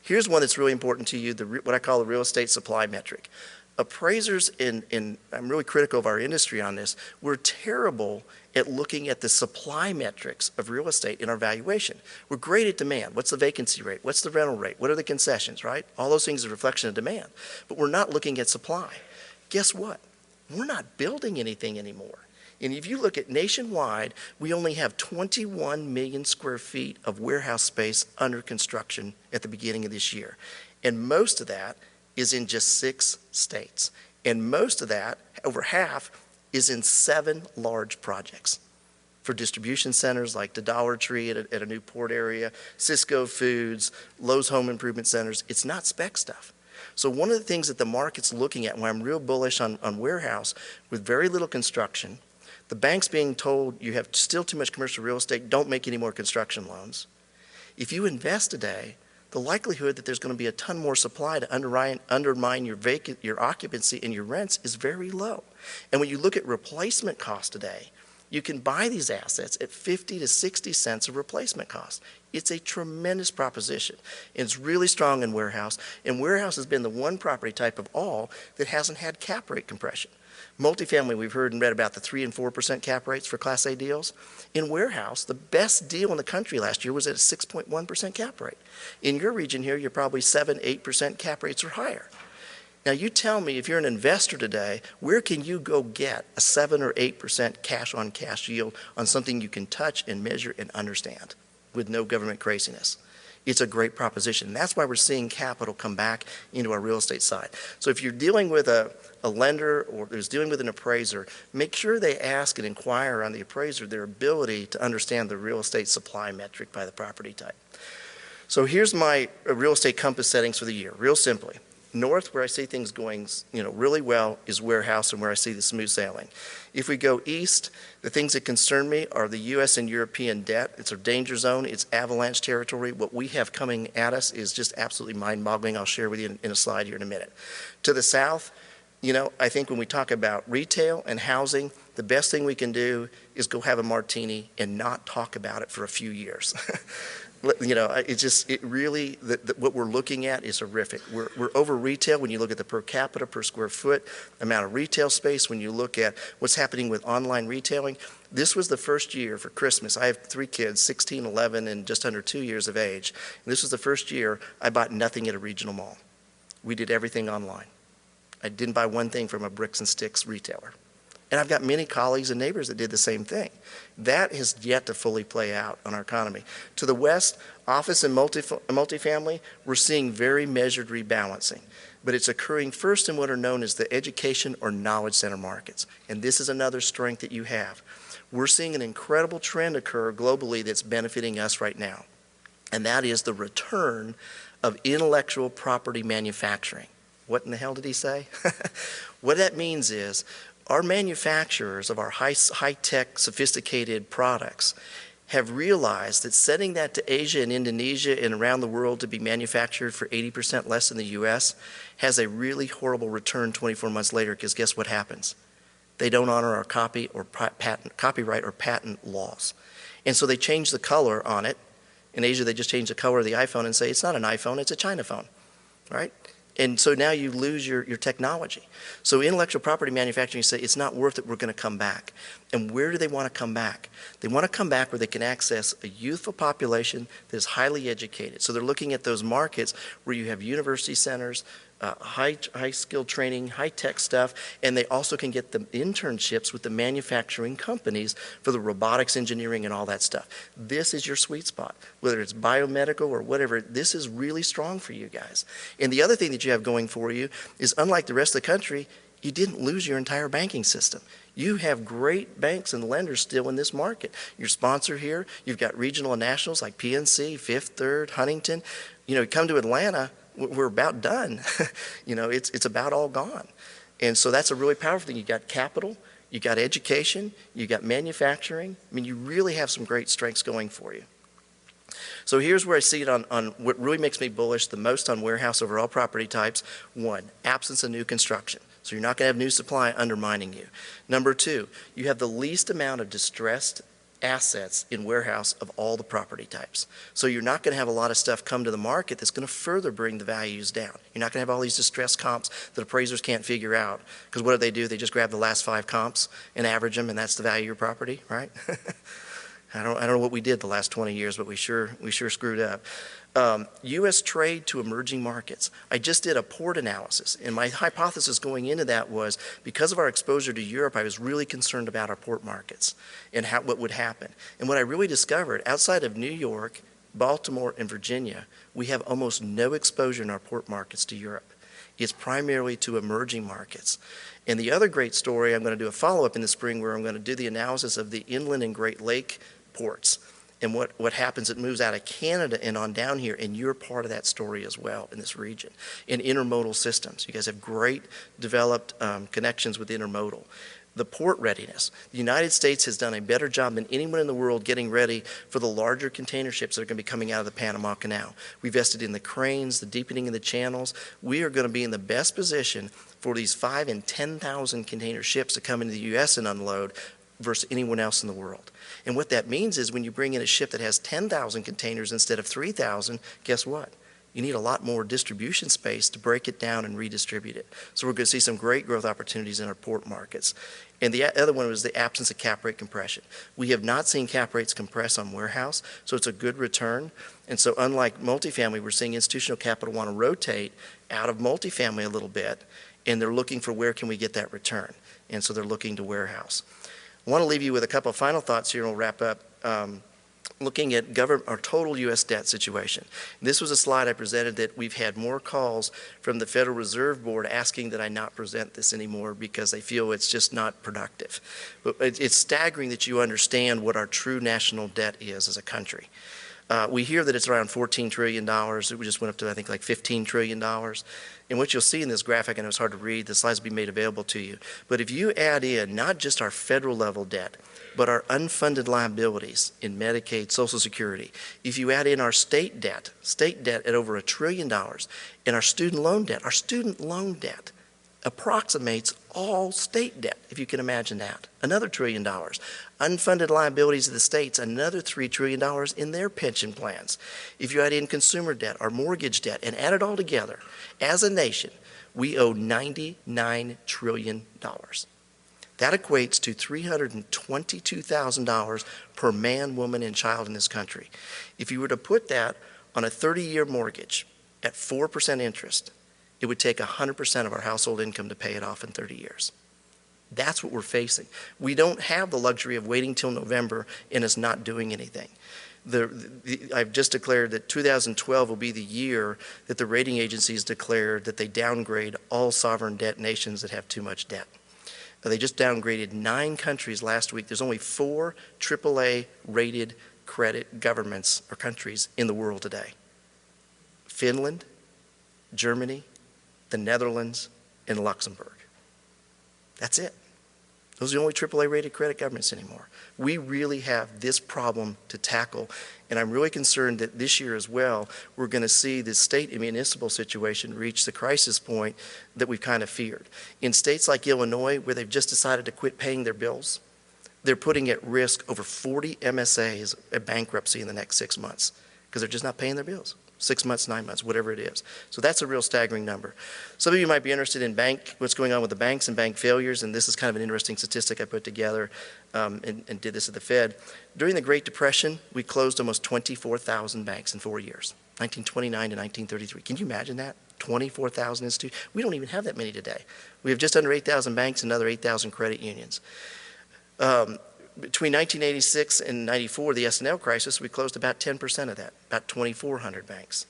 Here's one that's really important to you, what I call the real estate supply metric. Appraisers, and I'm really critical of our industry on this, we're terrible at looking at the supply metrics of real estate in our valuation. We're great at demand. What's the vacancy rate? What's the rental rate? What are the concessions, right? All those things are a reflection of demand. But we're not looking at supply. Guess what? We're not building anything anymore. And if you look at nationwide, we only have 21 million square feet of warehouse space under construction at the beginning of this year. And most of that is in just 6 states. And most of that, over half, is in 7 large projects. for distribution centers like the Dollar Tree at a new port area, Cisco Foods, Lowe's Home Improvement Centers. It's not spec stuff. So one of the things that the market's looking at, where I'm real bullish on warehouse, with very little construction, the bank's being told you have still too much commercial real estate, don't make any more construction loans. If you invest today, the likelihood that there's going to be a ton more supply to undermine your occupancy and your rents is very low. And when you look at replacement cost today, you can buy these assets at 50 to 60 cents of replacement cost. It's a tremendous proposition. And it's really strong in warehouse. And warehouse has been the one property type of all that hasn't had cap rate compression. Multifamily, we've heard and read about the 3% and 4% cap rates for Class A deals. In warehouse, the best deal in the country last year was at a 6.1% cap rate. In your region here, you're probably 7-8% cap rates or higher. Now you tell me, if you're an investor today, where can you go get a 7 or 8% cash on cash yield on something you can touch and measure and understand with no government craziness? It's a great proposition. That's why we're seeing capital come back into our real estate side. So if you're dealing with a lender or who's dealing with an appraiser, make sure they ask and inquire on the appraiser their ability to understand the real estate supply metric by the property type. So here's my real estate compass settings for the year, real simply. North, where I see things going really well, is warehouse and where I see the smooth sailing. If we go east, the things that concern me are the U.S. and European debt. It's a danger zone. It's avalanche territory. What we have coming at us is just absolutely mind-boggling. I'll share with you in a slide here in a minute. To the south, I think when we talk about retail and housing, the best thing we can do is go have a martini and not talk about it for a few years. What we're looking at is horrific. We're over retail when you look at the per capita per square foot amount of retail space. When you look at what's happening with online retailing, this was the first year for Christmas. I have 3 kids, 16, 11, and just under 2 years of age. And this was the first year I bought nothing at a regional mall. We did everything online. I didn't buy one thing from a bricks and sticks retailer. And I've got many colleagues and neighbors that did the same thing. That has yet to fully play out on our economy. To the west, office and multifamily, we're seeing very measured rebalancing. But it's occurring first in what are known as the education or knowledge center markets. And this is another strength that you have. We're seeing an incredible trend occur globally that's benefiting us right now. And that is the return of intellectual property manufacturing. What in the hell did he say? What that means is, our manufacturers of our high-tech, sophisticated products have realized that sending that to Asia and Indonesia and around the world to be manufactured for 80% less than the U.S. has a really horrible return 24 months later, because guess what happens? They don't honor our copyright or patent laws. And so they change the color on it. In Asia, they just change the color of the iPhone and say, it's not an iPhone, it's a China phone, right? And so now you lose your technology. So intellectual property manufacturing, you say, it's not worth it, we're going to come back. And where do they want to come back? They want to come back where they can access a youthful population that is highly educated. So they're looking at those markets where you have university centers, high-skilled training, high-tech stuff, and they also can get the internships with the manufacturing companies for the robotics engineering and all that stuff. This is your sweet spot. Whether it's biomedical or whatever, this is really strong for you guys. And the other thing that you have going for you is, unlike the rest of the country, you didn't lose your entire banking system. You have great banks and lenders still in this market. Your sponsor here, you've got regional and nationals like PNC, Fifth Third, Huntington. You come to Atlanta, we're about done. It's about all gone. And so that's a really powerful thing. You got capital, you got education, you got manufacturing. I mean, you really have some great strengths going for you. So here's where I see it on what really makes me bullish the most on warehouse over all property types. 1, absence of new construction. So you're not going to have new supply undermining you. Number 2, you have the least amount of distressed assets in warehouse of all the property types. So you're not going to have a lot of stuff come to the market that's going to further bring the values down. You're not going to have all these distressed comps that appraisers can't figure out. Because what do? They just grab the last 5 comps and average them, and that's the value of your property, right? I don't know what we did the last 20 years, but we sure screwed up. U.S. trade to emerging markets. I just did a port analysis, and my hypothesis going into that was, because of our exposure to Europe, I was really concerned about our port markets and what would happen. And what I really discovered, outside of New York, Baltimore, and Virginia, we have almost no exposure in our port markets to Europe. It's primarily to emerging markets. And the other great story, I'm going to do a follow-up in the spring where I'm going to do the analysis of the inland and Great Lake ports and what happens. It moves out of Canada and on down here, and you're part of that story as well in this region. In intermodal systems, you guys have great developed connections with intermodal. The port readiness. The United States has done a better job than anyone in the world getting ready for the larger container ships that are going to be coming out of the Panama Canal. We've invested in the cranes, the deepening of the channels. We are going to be in the best position for these 5,000 and 10,000 container ships to come into the U.S. and unload versus anyone else in the world. And what that means is when you bring in a ship that has 10,000 containers instead of 3,000, guess what? You need a lot more distribution space to break it down and redistribute it. So we're going to see some great growth opportunities in our port markets. And the other one was the absence of cap rate compression. We have not seen cap rates compress on warehouse, so it's a good return. And so unlike multifamily, we're seeing institutional capital want to rotate out of multifamily a little bit, and they're looking for where can we get that return. And so they're looking to warehouse. I want to leave you with a couple of final thoughts here, and we'll wrap up. Looking at our total U.S. debt situation. This was a slide I presented that we've had more calls from the Federal Reserve Board asking that I not present this anymore because they feel it's just not productive. But it's staggering that you understand what our true national debt is as a country. We hear that it's around $14 trillion. It just went up to, I think, like $15 trillion. And what you'll see in this graphic, I know it's hard to read, the slides will be made available to you. But if you add in not just our federal level debt, but our unfunded liabilities in Medicaid, Social Security, if you add in our state debt at over $1 trillion, and our student loan debt approximates all state debt, if you can imagine that, another $1 trillion. Unfunded liabilities of the states, another $3 trillion in their pension plans. If you add in consumer debt, our mortgage debt, and add it all together, as a nation, we owe $99 trillion. That equates to $322,000 per man, woman, and child in this country. If you were to put that on a 30-year mortgage at 4% interest, it would take 100% of our household income to pay it off in 30 years. That's what we're facing. We don't have the luxury of waiting till November and us not doing anything. I've just declared that 2012 will be the year that the rating agencies declared that they downgrade all sovereign debt nations that have too much debt. They just downgraded 9 countries last week. There's only 4 AAA rated credit governments or countries in the world today. Finland, Germany, the Netherlands, and Luxembourg. That's it. Those are the only AAA rated credit governments anymore. We really have this problem to tackle, and I'm really concerned that this year as well, we're going to see the state and municipal situation reach the crisis point that we've kind of feared. In states like Illinois, where they've just decided to quit paying their bills, they're putting at risk over 40 MSAs of bankruptcy in the next 6 months because they're just not paying their bills. 6 months, 9 months, whatever it is. So that's a real staggering number. Some of you might be interested in what's going on with the banks and bank failures, and this is kind of an interesting statistic I put together and did this at the Fed. During the Great Depression, we closed almost 24,000 banks in 4 years, 1929 to 1933. Can you imagine that? 24,000 institutions. We don't even have that many today. We have just under 8,000 banks and another 8,000 credit unions. Between 1986 and 94, the S&L crisis, we closed about 10% of that, about 2,400 banks.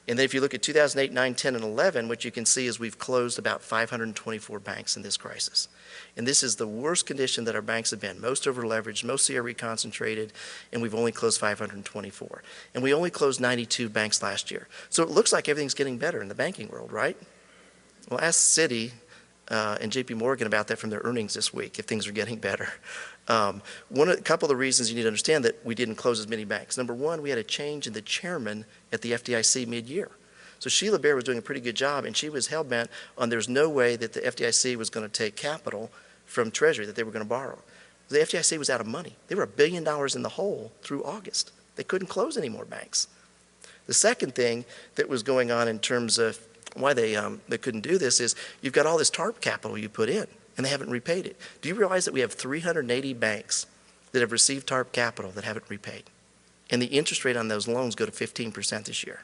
And then if you look at 2008, 9, 10, and 11, what you can see is we've closed about 524 banks in this crisis. And this is the worst condition that our banks have been, most over-leveraged, most CRE concentrated, and we've only closed 524. And we only closed 92 banks last year. So it looks like everything's getting better in the banking world, right? Well, ask Citi and JP Morgan about that from their earnings this week, if things are getting better. A couple of the reasons you need to understand that we didn't close as many banks. Number one, we had a change in the chairman at the FDIC mid-year. So Sheila Bair was doing a pretty good job, and she was hell-bent on there's no way that the FDIC was going to take capital from Treasury, that they were going to borrow. The FDIC was out of money. They were $1 billion in the hole through August. They couldn't close any more banks. The second thing that was going on in terms of why they couldn't do this is you've got all this TARP capital you put in, and they haven't repaid it. Do you realize that we have 380 banks that have received TARP capital that haven't repaid? And the interest rate on those loans go to 15% this year.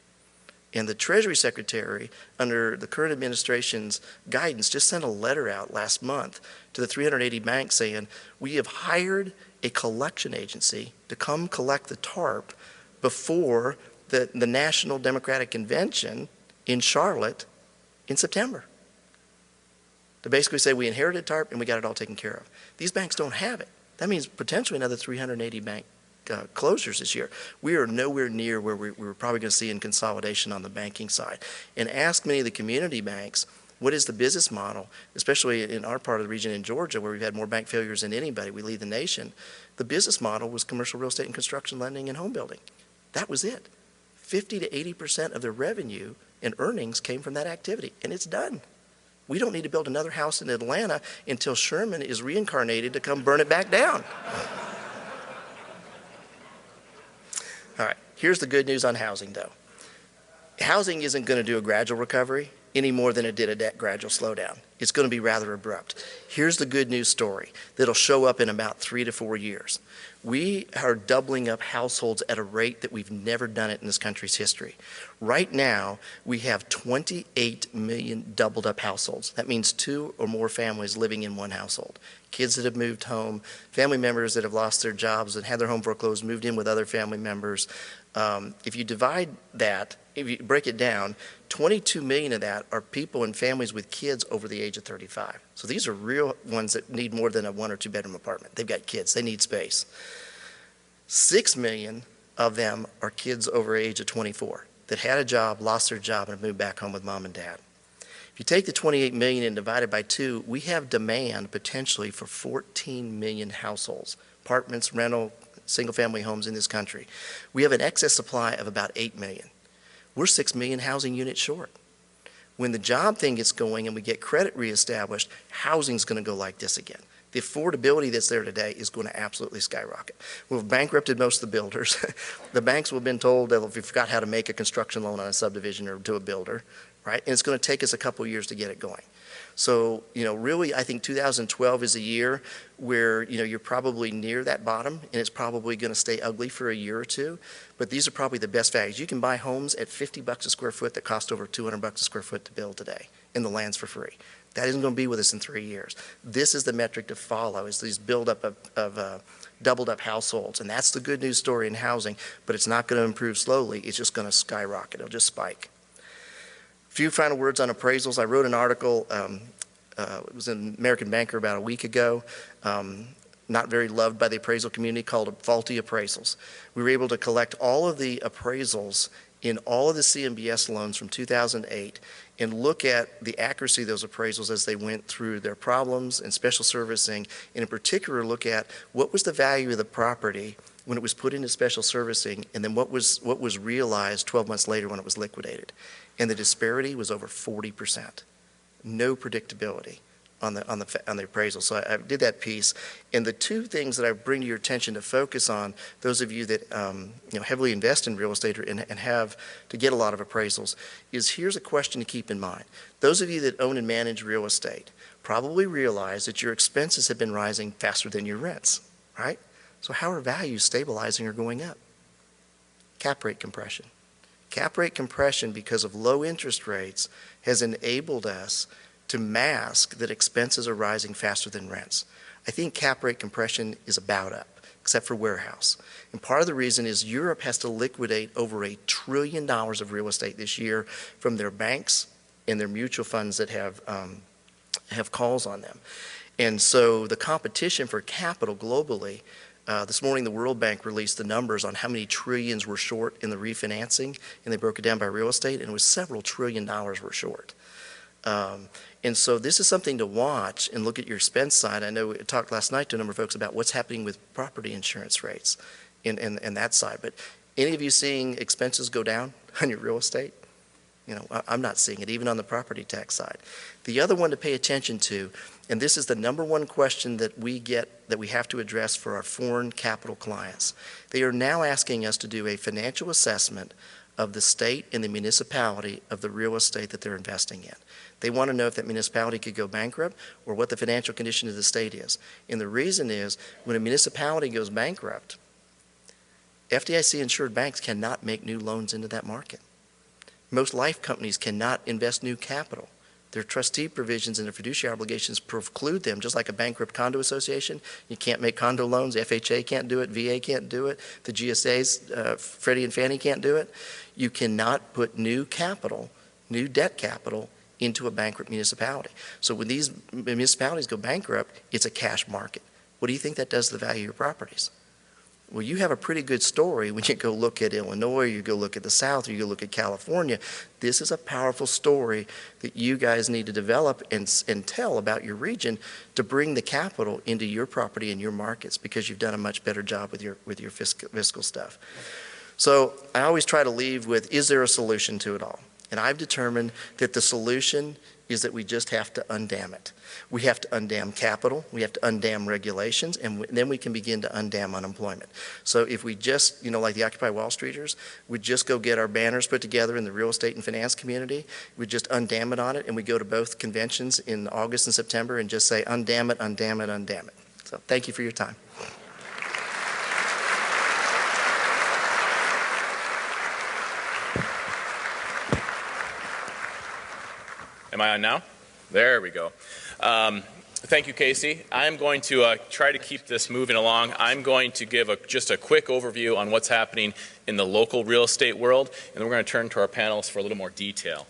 And the Treasury Secretary, under the current administration's guidance, just sent a letter out last month to the 380 banks saying, we have hired a collection agency to come collect the TARP before the National Democratic Convention in Charlotte in September to basically say we inherited TARP and we got it all taken care of. These banks don't have it. That means potentially another 380 bank closures this year. We are nowhere near where we're probably going to see in consolidation on the banking side. And ask many of the community banks, what is the business model, especially in our part of the region in Georgia where we've had more bank failures than anybody. We lead the nation. The business model was commercial real estate and construction lending and home building. That was it. 50 to 80% of their revenue and earnings came from that activity, and it's done. We don't need to build another house in Atlanta until Sherman is reincarnated to come burn it back down. All right, here's the good news on housing, though. Housing isn't going to do a gradual recovery any more than it did a gradual slowdown. It's going to be rather abrupt. Here's the good news story that'll show up in about 3 to 4 years. We are doubling up households at a rate that we've never done it in this country's history. Right now, we have 28 million doubled up households. That means 2 or more families living in one household. Kids that have moved home, family members that have lost their jobs and had their home foreclosed, moved in with other family members. If you divide that, if you break it down, 22 million of that are people and families with kids over the age of 35. So these are real ones that need more than a 1 or 2 bedroom apartment. They've got kids, they need space. 6 million of them are kids over the age of 24 that had a job, lost their job, and have moved back home with mom and dad. If you take the 28 million and divide it by 2, we have demand potentially for 14 million households, apartments, rental, single-family homes in this country. We have an excess supply of about 8 million. We're 6 million housing units short. When the job thing gets going and we get credit reestablished, housing's going to go like this again. The affordability that's there today is going to absolutely skyrocket. We've bankrupted most of the builders. The banks will have been told that if we forgot how to make a construction loan on a subdivision or to a builder, right? And it's going to take us a couple years to get it going. So, really, I think 2012 is a year where, you're probably near that bottom, and it's probably going to stay ugly for a year or two. But these are probably the best values. You can buy homes at $50 a square foot that cost over $200 a square foot to build today, and the land's for free. That isn't going to be with us in 3 years. This is the metric to follow, is these buildup of doubled up households. And that's the good news story in housing, but it's not going to improve slowly. It's just going to skyrocket. It'll just spike. A few final words on appraisals. I wrote an article, it was in American Banker about a week ago, not very loved by the appraisal community, called Faulty Appraisals. We were able to collect all of the appraisals in all of the CMBS loans from 2008 and look at the accuracy of those appraisals as they went through their problems and special servicing, and in particular look at what was the value of the property when it was put into special servicing, and then what was realized 12 months later when it was liquidated. And the disparity was over 40%. No predictability on the appraisal. So I did that piece. And the two things that I bring to your attention to focus on, those of you that heavily invest in real estate and have to get a lot of appraisals, is here's a question to keep in mind. Those of you that own and manage real estate probably realize that your expenses have been rising faster than your rents, right? So how are values stabilizing or going up? Cap rate compression. Cap rate compression, because of low interest rates, has enabled us to mask that expenses are rising faster than rents. I think cap rate compression is about up, except for warehouse. And part of the reason is Europe has to liquidate over $1 trillion of real estate this year from their banks and their mutual funds that have calls on them. And so the competition for capital globally, this morning the World Bank released the numbers on how many trillions were short in the refinancing, and they broke it down by real estate, and it was several $1 trillion were short. And so this is something to watch and look at your expense side. I know we talked last night to a number of folks about what's happening with property insurance rates and that side. But any of you seeing expenses go down on your real estate? I'm not seeing it, even on the property tax side. The other one to pay attention to, and this is the number one question that we get that we have to address for our foreign capital clients. They are now asking us to do a financial assessment of the state and the municipality of the real estate that they're investing in. They want to know if that municipality could go bankrupt or what the financial condition of the state is. And the reason is, when a municipality goes bankrupt, FDIC-insured banks cannot make new loans into that market. Most life companies cannot invest new capital. Their trustee provisions and their fiduciary obligations preclude them, just like a bankrupt condo association. You can't make condo loans. FHA can't do it. VA can't do it. The GSAs, Freddie and Fannie can't do it. You cannot put new capital, new debt capital, into a bankrupt municipality. So when these municipalities go bankrupt, it's a cash market. What do you think that does to the value of your properties? Well, you have a pretty good story when you go look at Illinois, you go look at the South, or you go look at California. This is a powerful story that you guys need to develop and tell about your region to bring the capital into your property and your markets, because you've done a much better job with your fiscal stuff. So I always try to leave with, is there a solution to it all? And I've determined that the solution is that we just have to undam it. We have to undam capital, we have to undam regulations, and then we can begin to undam unemployment. So if we just, like the Occupy Wall Streeters, we just go get our banners put together in the real estate and finance community, we just undam it on it, and we go to both conventions in August and September and just say, undam it, undam it, undam it. So thank you for your time. Am I on now? There we go. Thank you, Casey. I'm going to try to keep this moving along. I'm going to give just a quick overview on what's happening in the local real estate world, and then we're going to turn to our panelists for a little more detail.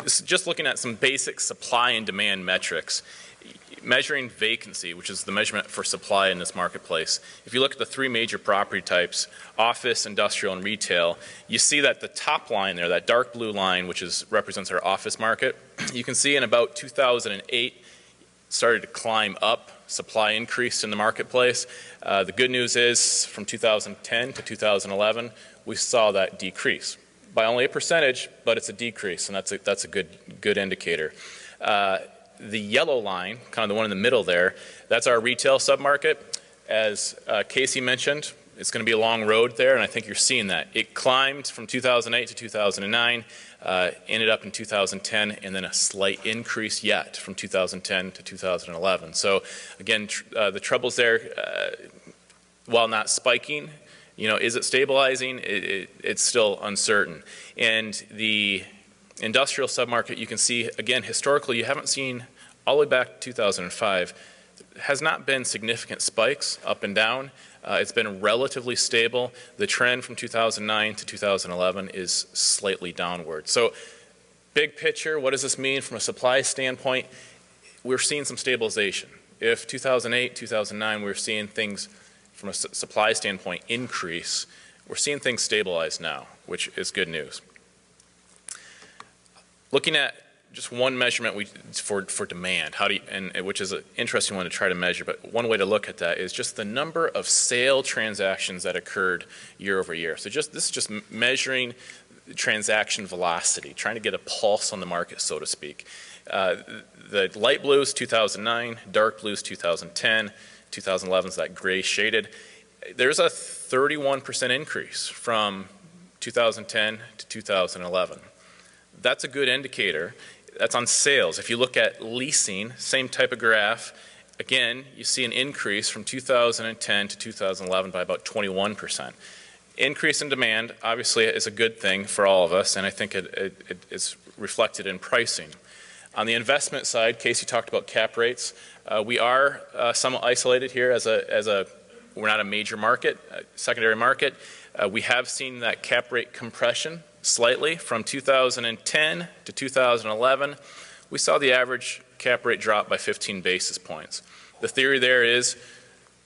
Just looking at some basic supply and demand metrics. Measuring vacancy, which is the measurement for supply in this marketplace. If you look at the three major property types, office, industrial, and retail, you see that the top line there, that dark blue line, which represents our office market, you can see in about 2008 started to climb up, supply increased in the marketplace. The good news is from 2010 to 2011, we saw that decrease by only a percentage, but it's a decrease, and that's a good indicator. The yellow line, kind of the one in the middle there, that's our retail submarket. As Casey mentioned, it's going to be a long road there, and I think you're seeing that. It climbed from 2008 to 2009, ended up in 2010, and then a slight increase yet from 2010 to 2011. So again, the troubles there, while not spiking, is it stabilizing? It's still uncertain. And the industrial submarket, you can see, again, historically, you haven't seen all the way back to 2005, has not been significant spikes up and down. It's been relatively stable. The trend from 2009 to 2011 is slightly downward. So big picture, what does this mean from a supply standpoint? We're seeing some stabilization. If 2008, 2009, we were seeing things from a supply standpoint increase, we're seeing things stabilize now, which is good news. Looking at just one measurement for demand, which is an interesting one to try to measure, but one way to look at that is just the number of sale transactions that occurred year over year. So this is just measuring transaction velocity, trying to get a pulse on the market, so to speak. The light blue is 2009, dark blue is 2010, 2011 is that gray shaded. There's a 31% increase from 2010 to 2011. That's a good indicator. That's on sales. If you look at leasing, same type of graph, again, you see an increase from 2010 to 2011 by about 21%. Increase in demand, obviously, is a good thing for all of us, and I think it's reflected in pricing. On the investment side, Casey talked about cap rates. We are somewhat isolated here we're not a major market, secondary market. We have seen that cap rate compression slightly from 2010 to 2011. We saw the average cap rate drop by 15 basis points. The theory there is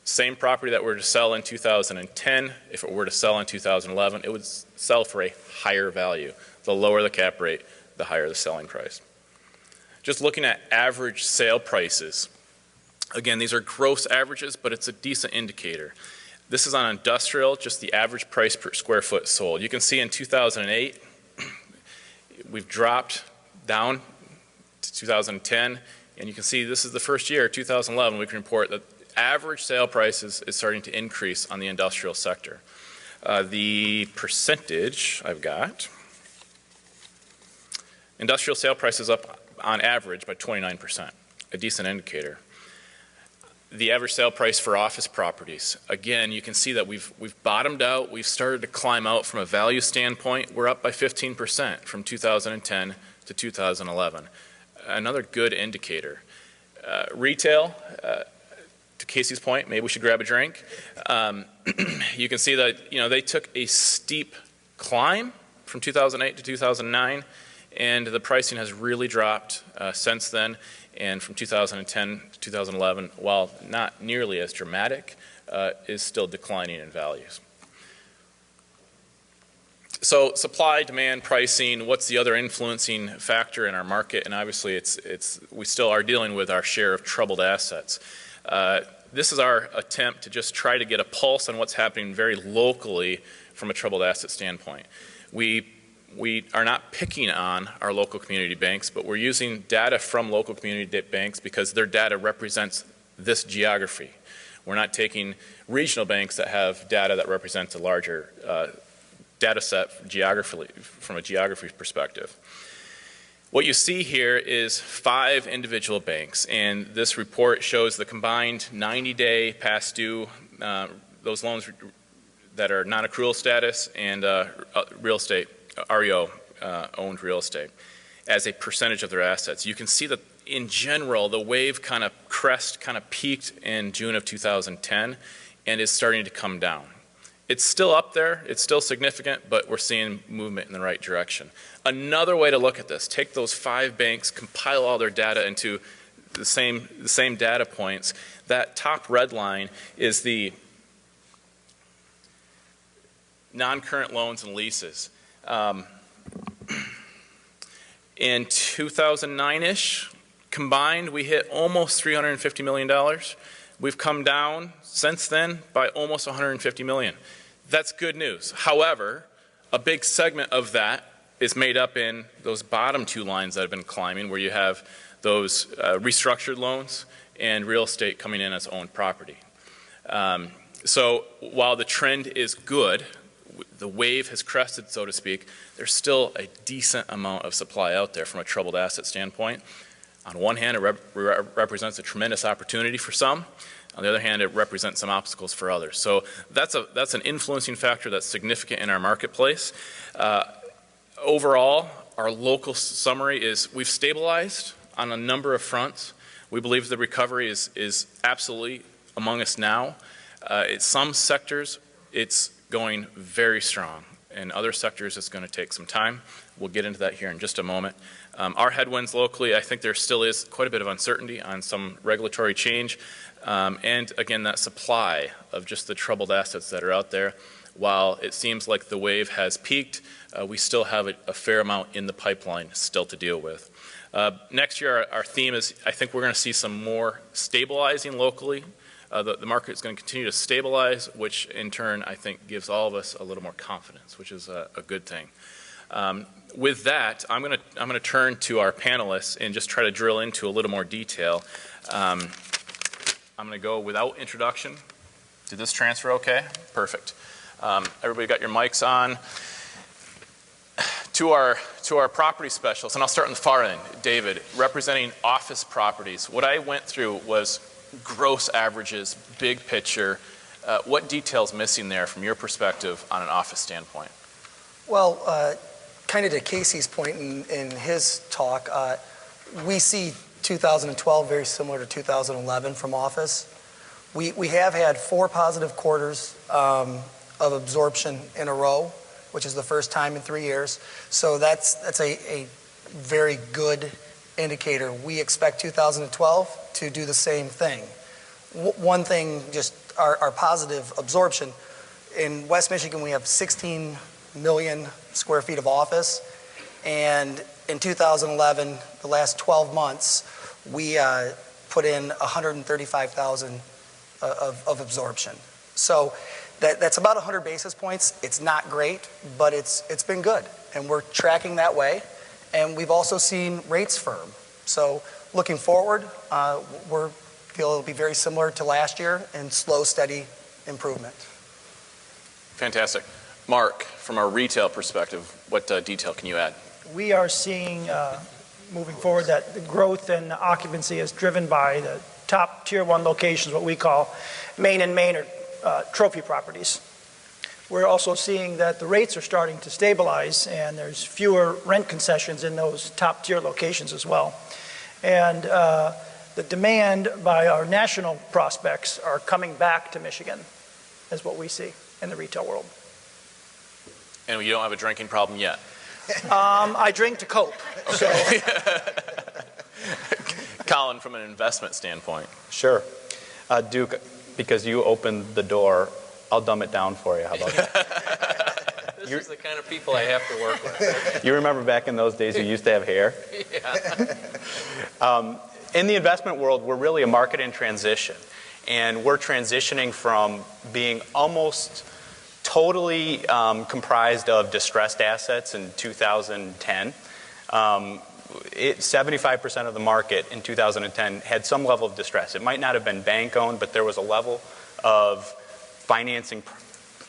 same property that were to sell in 2010, if it were to sell in 2011, it would sell for a higher value. The lower the cap rate, the higher the selling price. Just looking at average sale prices, again, these are gross averages, but it's a decent indicator. This is on industrial, just the average price per square foot sold. You can see in 2008, we've dropped down to 2010, and you can see this is the first year, 2011, we can report that average sale prices is starting to increase on the industrial sector. The percentage I've got, industrial sale prices up on average by 29%, a decent indicator. The average sale price for office properties, again, you can see that we've bottomed out. We've started to climb out from a value standpoint. We're up by 15% from 2010 to 2011. Another good indicator. Retail, to Casey's point, maybe we should grab a drink. You can see that they took a steep climb from 2008 to 2009, and the pricing has really dropped since then. And from 2010 to 2011, while not nearly as dramatic, is still declining in values. So supply, demand, pricing, what's the other influencing factor in our market? And obviously we still are dealing with our share of troubled assets. This is our attempt to just try to get a pulse on what's happening very locally from a troubled asset standpoint. We are not picking on our local community banks, but we're using data from local community banks because their data represents this geography. We're not taking regional banks that have data that represents a larger data set from a geography perspective. What you see here is 5 individual banks, and this report shows the combined 90-day past due, those loans that are non-accrual status and real estate, REO owned real estate, as a percentage of their assets. You can see that in general, the wave crest peaked in June of 2010 and is starting to come down. It's still up there, it's still significant, but we're seeing movement in the right direction. Another way to look at this, take those 5 banks, compile all their data into the same data points. That top red line is the non-current loans and leases. In 2009-ish, combined, we hit almost $350 million. We've come down since then by almost $150 million. That's good news. However, a big segment of that is made up in those bottom 2 lines that have been climbing, where you have those restructured loans and real estate coming in as owned property. So while the trend is good, the wave has crested, so to speak, there's still a decent amount of supply out there from a troubled asset standpoint. On one hand, it represents a tremendous opportunity for some. On the other hand, it represents some obstacles for others. So that's an influencing factor that's significant in our marketplace. Overall, our local summary is we've stabilized on a number of fronts. We believe the recovery is absolutely among us now. In some sectors, it's going very strong. In other sectors, it's going to take some time. We'll get into that here in just a moment. Our headwinds locally, I think there still is quite a bit of uncertainty on some regulatory change. And again, that supply of just the troubled assets that are out there. While it seems like the wave has peaked, we still have a fair amount in the pipeline still to deal with. Next year, our theme is, I think we're going to see some more stabilizing locally. The market is going to continue to stabilize, which in turn, I think, gives all of us a little more confidence, which is a good thing. With that, I'm going to turn to our panelists and just try to drill into a little more detail. I'm going to go without introduction. Did this transfer okay? Perfect. Everybody got your mics on. To our property specialists, and I'll start on the far end. David, representing office properties. What I went through was gross averages, big picture. What details missing there from your perspective on an office standpoint? Well, kind of to Casey's point in his talk, we see 2012 very similar to 2011 from office. We have had 4 positive quarters of absorption in a row, which is the first time in 3 years. So that's a very good indicator. We expect 2012 to do the same thing. One thing, just our positive absorption. In West Michigan, we have 16 million square feet of office. And in 2011, the last 12 months, we put in 135,000 of absorption. So that's about 100 basis points. It's not great, but it's been good. And we're tracking that way. And we've also seen rates firm. So looking forward, we feel it'll be very similar to last year and slow, steady improvement. Fantastic. Mark, from a retail perspective, what detail can you add? We are seeing, moving forward, that the growth and occupancy is driven by the top tier 1 locations, what we call main and Maynard trophy properties. We're also seeing that the rates are starting to stabilize and there's fewer rent concessions in those top tier locations as well. And the demand by our national prospects are coming back to Michigan, is what we see in the retail world. And you don't have a drinking problem yet? I drink to cope. Okay. Colin, from an investment standpoint. Sure. Duke, because you opened the door, I'll dumb it down for you. How about that? This is the kind of people I have to work with. You remember back in those days you used to have hair? Yeah. In the investment world, we're really a market in transition. And we're transitioning from being almost totally comprised of distressed assets in 2010. 75% of the market in 2010 had some level of distress. It might not have been bank-owned, but there was a level of financing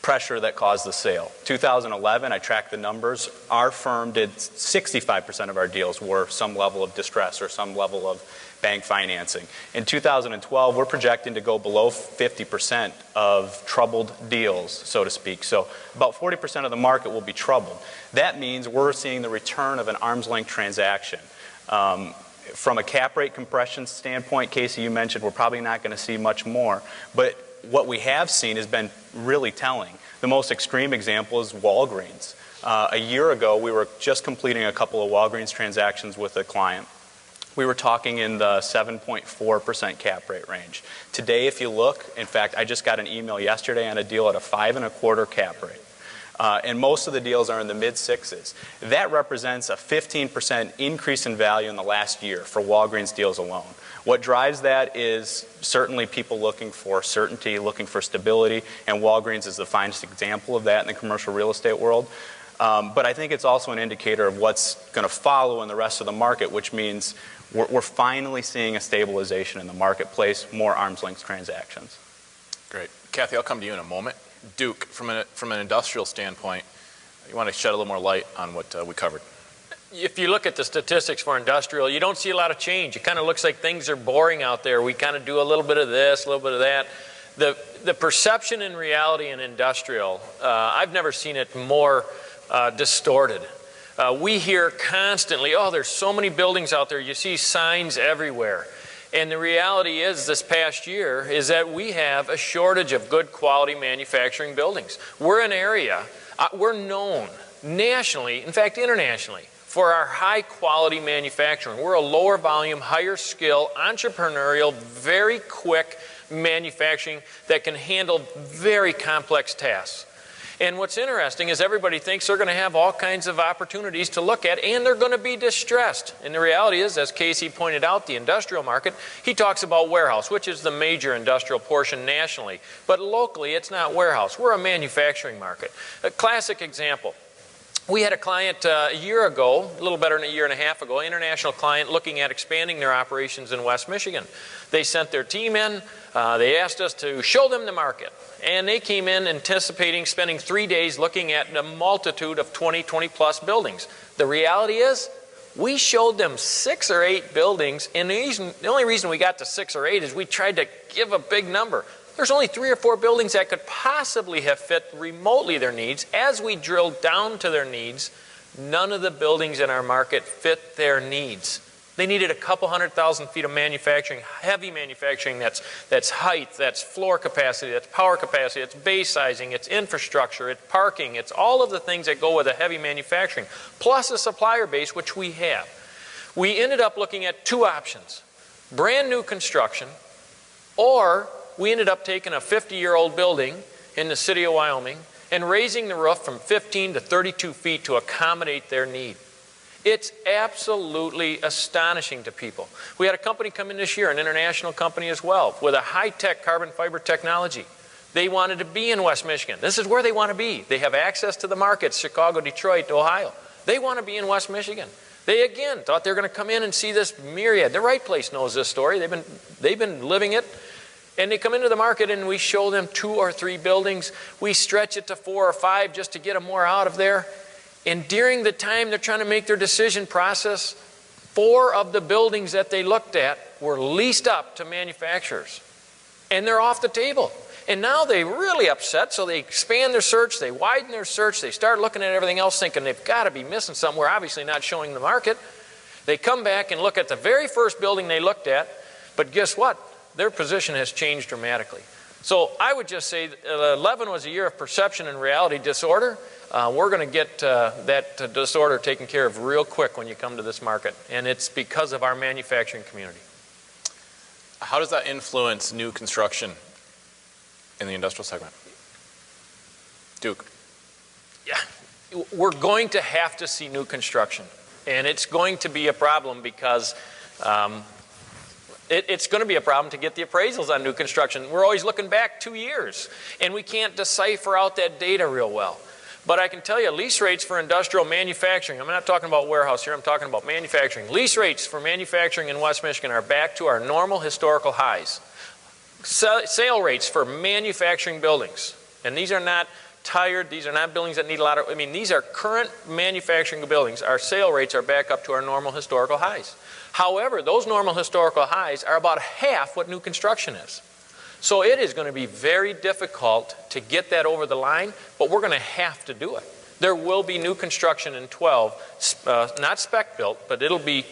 pressure that caused the sale. 2011, I tracked the numbers. Our firm did 65% of our deals were some level of distress or some level of bank financing. In 2012, we're projecting to go below 50% of troubled deals, so to speak. So about 40% of the market will be troubled. That means we're seeing the return of an arm's length transaction. From a cap rate compression standpoint, Casey, you mentioned we're probably not going to see much more. But what we have seen has been really telling. The most extreme example is Walgreens. A year ago, we were just completing a couple of Walgreens transactions with a client. We were talking in the 7.4% cap rate range. Today, if you look, in fact, I just got an email yesterday on a deal at a 5.25% cap rate. And most of the deals are in the mid-6s. That represents a 15% increase in value in the last year for Walgreens deals alone. What drives that is certainly people looking for certainty, looking for stability, and Walgreens is the finest example of that in the commercial real estate world. But I think it's also an indicator of what's going to follow in the rest of the market, which means we're finally seeing a stabilization in the marketplace, more arm's length transactions. Great. Kathy, I'll come to you in a moment. Duke, from an industrial standpoint, you want to shed a little more light on what we covered? If you look at the statistics for industrial, you don't see a lot of change. It kind of looks like things are boring out there. We kind of do a little bit of this, a little bit of that. The perception in reality in industrial, I've never seen it more distorted. We hear constantly, oh, there's so many buildings out there. You see signs everywhere. And the reality is, this past year, is that we have a shortage of good quality manufacturing buildings. We're an area, we're known nationally, in fact internationally, for our high quality manufacturing. We're a lower volume, higher skill, entrepreneurial, very quick manufacturing that can handle very complex tasks. And what's interesting is everybody thinks they're going to have all kinds of opportunities to look at, and they're going to be distressed. And the reality is, as Casey pointed out, the industrial market, he talks about warehouse, which is the major industrial portion nationally. But locally, it's not warehouse. We're a manufacturing market. A classic example. We had a client a year ago, a little better than a year and a half ago, an international client looking at expanding their operations in West Michigan. They sent their team in. They asked us to show them the market. And they came in anticipating spending 3 days looking at a multitude of 20 plus buildings. The reality is, we showed them 6 or 8 buildings, and the only reason we got to 6 or 8 is we tried to give a big number. There's only 3 or 4 buildings that could possibly have fit remotely their needs. As we drilled down to their needs, none of the buildings in our market fit their needs. They needed a couple 100,000 feet of manufacturing, heavy manufacturing that's height, that's floor capacity, that's power capacity, it's bay sizing, it's infrastructure, it's parking, it's all of the things that go with a heavy manufacturing, plus a supplier base, which we have. We ended up looking at 2 options: brand new construction, or we ended up taking a 50-year-old building in the city of Wyoming and raising the roof from 15 to 32 feet to accommodate their need. It's absolutely astonishing to people. We had a company come in this year, an international company as well, with a high-tech carbon fiber technology. They wanted to be in West Michigan. This is where they want to be. They have access to the markets, Chicago, Detroit, Ohio. They want to be in West Michigan. They, again, thought they were going to come in and see this myriad. The Right Place knows this story. They've been living it. And they come into the market and we show them 2 or 3 buildings. We stretch it to 4 or 5 just to get them more out of there. And during the time they're trying to make their decision process, 4 of the buildings that they looked at were leased up to manufacturers. And they're off the table. And now they're really upset, so they expand their search, they widen their search, they start looking at everything else thinking they've got to be missing something. We're obviously not showing the market. They come back and look at the very first building they looked at, but guess what? Their position has changed dramatically. So I would just say 11 was a year of perception and reality disorder. We're going to get that disorder taken care of real quick when you come to this market, and it's because of our manufacturing community. How does that influence new construction in the industrial segment? Duke. Yeah, we're going to have to see new construction, and it's going to be a problem because it's going to be a problem to get the appraisals on new construction. We're always looking back 2 years, and we can't decipher out that data real well. But I can tell you, lease rates for industrial manufacturing, I'm not talking about warehouse here, I'm talking about manufacturing. Lease rates for manufacturing in West Michigan are back to our normal historical highs. Sale rates for manufacturing buildings, and these are not tired, these are not buildings that need a lot of, these are current manufacturing buildings. Our sale rates are back up to our normal historical highs. However, those normal historical highs are about half what new construction is. So it is going to be very difficult to get that over the line, but we're going to have to do it. There will be new construction in 12, not spec built, but it'll be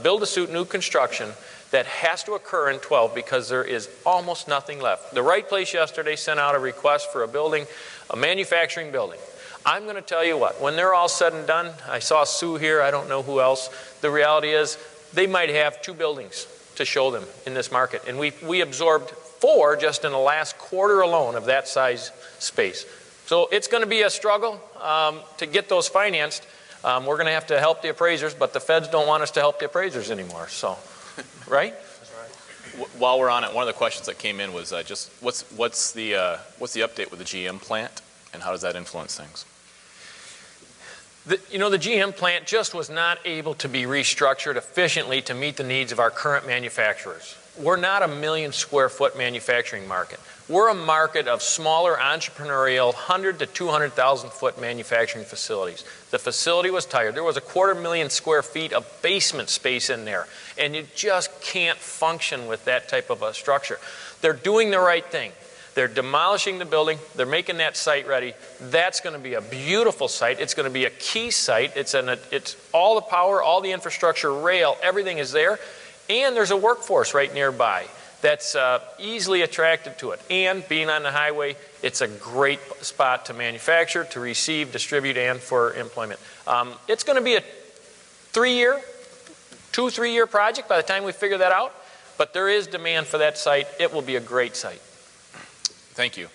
build-to-suit new construction that has to occur in 12 because there is almost nothing left. The Right Place yesterday sent out a request for a building, a manufacturing building. I'm going to tell you what, when they're all said and done, I saw Sue here, I don't know who else, the reality is they might have 2 buildings to show them in this market. And we absorbed 4 just in the last quarter alone of that size space. So it's going to be a struggle to get those financed. We're going to have to help the appraisers, but the feds don't want us to help the appraisers anymore. So, right? While we're on it, one of the questions that came in was just what's the update with the GM plant, and how does that influence things? The GM plant just was not able to be restructured efficiently to meet the needs of our current manufacturers. We're not a 1 million square foot manufacturing market. We're a market of smaller entrepreneurial 100 to 200,000 foot manufacturing facilities. The facility was tired. There was 250,000 square feet of basement space in there, and you just can't function with that type of a structure. They're doing the right thing. They're demolishing the building. They're making that site ready. That's going to be a beautiful site. It's going to be a key site. It's all the power, all the infrastructure, rail, everything is there. And there's a workforce right nearby that's easily attracted to it. And being on the highway, it's a great spot to manufacture, to receive, distribute, and for employment. It's going to be a 2-3 year project by the time we figure that out. But there is demand for that site. It will be a great site. Thank you.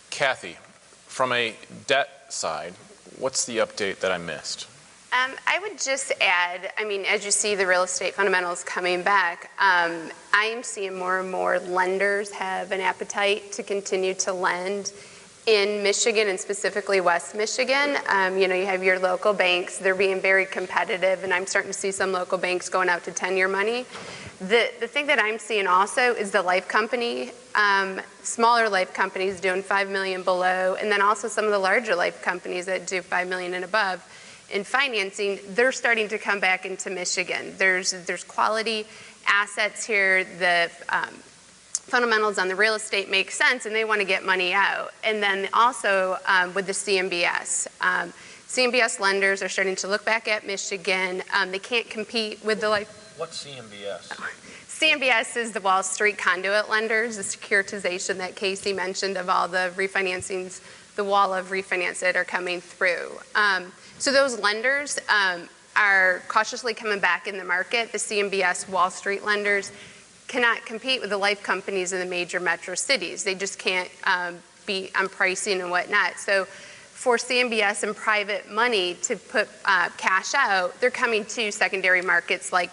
Kathy, from a debt side, what's the update that I missed? I would just add, as you see the real estate fundamentals coming back, I am seeing more and more lenders have an appetite to continue to lend in Michigan and specifically West Michigan. You have your local banks, they're being very competitive, and I'm starting to see some local banks going out to 10-year money. The thing that I'm seeing also is the life company, smaller life companies doing $5 million below, and then also some of the larger life companies that do $5 million and above in financing, they're starting to come back into Michigan. There's quality assets here. The fundamentals on the real estate make sense, and they want to get money out. And then also with the CMBS. CMBS lenders are starting to look back at Michigan. They can't compete with the life. What's CMBS? CMBS is the Wall Street conduit lenders, the securitization that Casey mentioned of all the refinancings, the wall of refinance that are coming through. So those lenders are cautiously coming back in the market. The CMBS Wall Street lenders cannot compete with the life companies in the major metro cities. They just can't be on pricing and whatnot. So for CMBS and private money to put cash out, they're coming to secondary markets like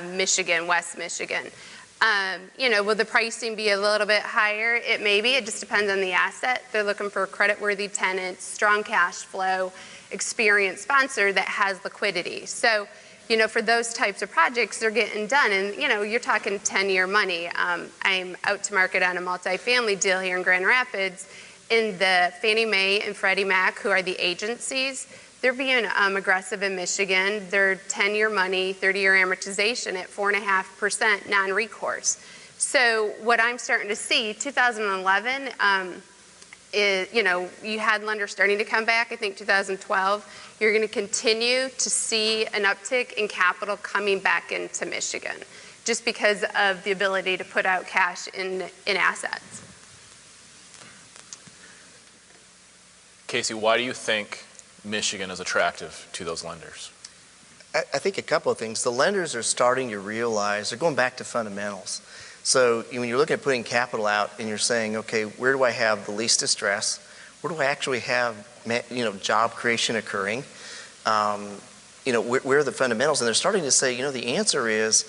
Michigan, West Michigan. Will the pricing be a little bit higher? It may be. It just depends on the asset. They're looking for credit-worthy tenants, strong cash flow, experienced sponsor that has liquidity. So, for those types of projects, they're getting done. And, you're talking 10-year money. I'm out to market on a multifamily deal here in Grand Rapids. In the Fannie Mae and Freddie Mac, who are the agencies, they're being aggressive in Michigan. They're 10-year money, 30-year amortization at 4.5% non-recourse. So what I'm starting to see, 2011, is, you had lenders starting to come back. I think 2012, you're going to continue to see an uptick in capital coming back into Michigan, just because of the ability to put out cash in assets. Casey, why do you think Michigan is attractive to those lenders? I think a couple of things. The lenders are starting to realize they're going back to fundamentals. So when you're looking at putting capital out and you're saying, okay, where do I have the least distress? Where do I actually have job creation occurring? Where are the fundamentals? And they're starting to say, the answer is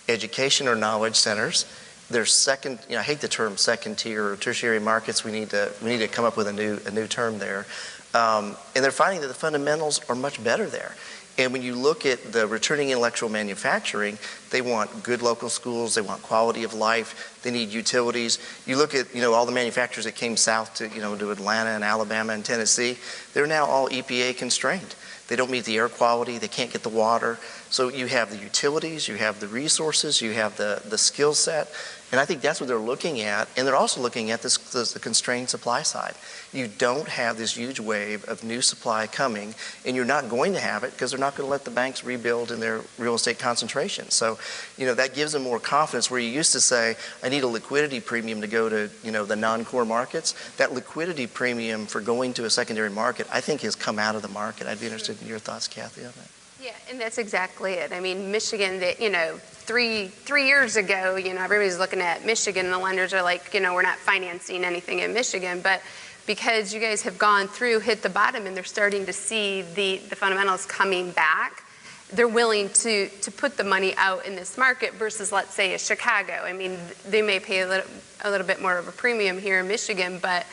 education or knowledge centers. There's second, I hate the term second tier or tertiary markets. We need to come up with a new term there. And they're finding that the fundamentals are much better there. And when you look at the returning intellectual manufacturing, they want good local schools, they want quality of life, they need utilities. You look at, all the manufacturers that came south to Atlanta and Alabama and Tennessee, they're now all EPA constrained. They don't meet the air quality, they can't get the water. So you have the utilities, you have the resources, you have the skill set. And I think that's what they're looking at. And they're also looking at the constrained supply side. You don't have this huge wave of new supply coming, and you're not going to have it because they're not going to let the banks rebuild in their real estate concentration. So, that gives them more confidence where you used to say, I need a liquidity premium to go to, the non-core markets. That liquidity premium for going to a secondary market, I think has come out of the market. I'd be interested in your thoughts, Kathy, on that. Yeah, and that's exactly it. I mean, Michigan, three years ago, everybody's looking at Michigan, and the lenders are like, we're not financing anything in Michigan. But because you guys have gone through, hit the bottom, and they're starting to see the fundamentals coming back, they're willing to put the money out in this market versus, let's say, a Chicago. I mean, they may pay a little bit more of a premium here in Michigan, but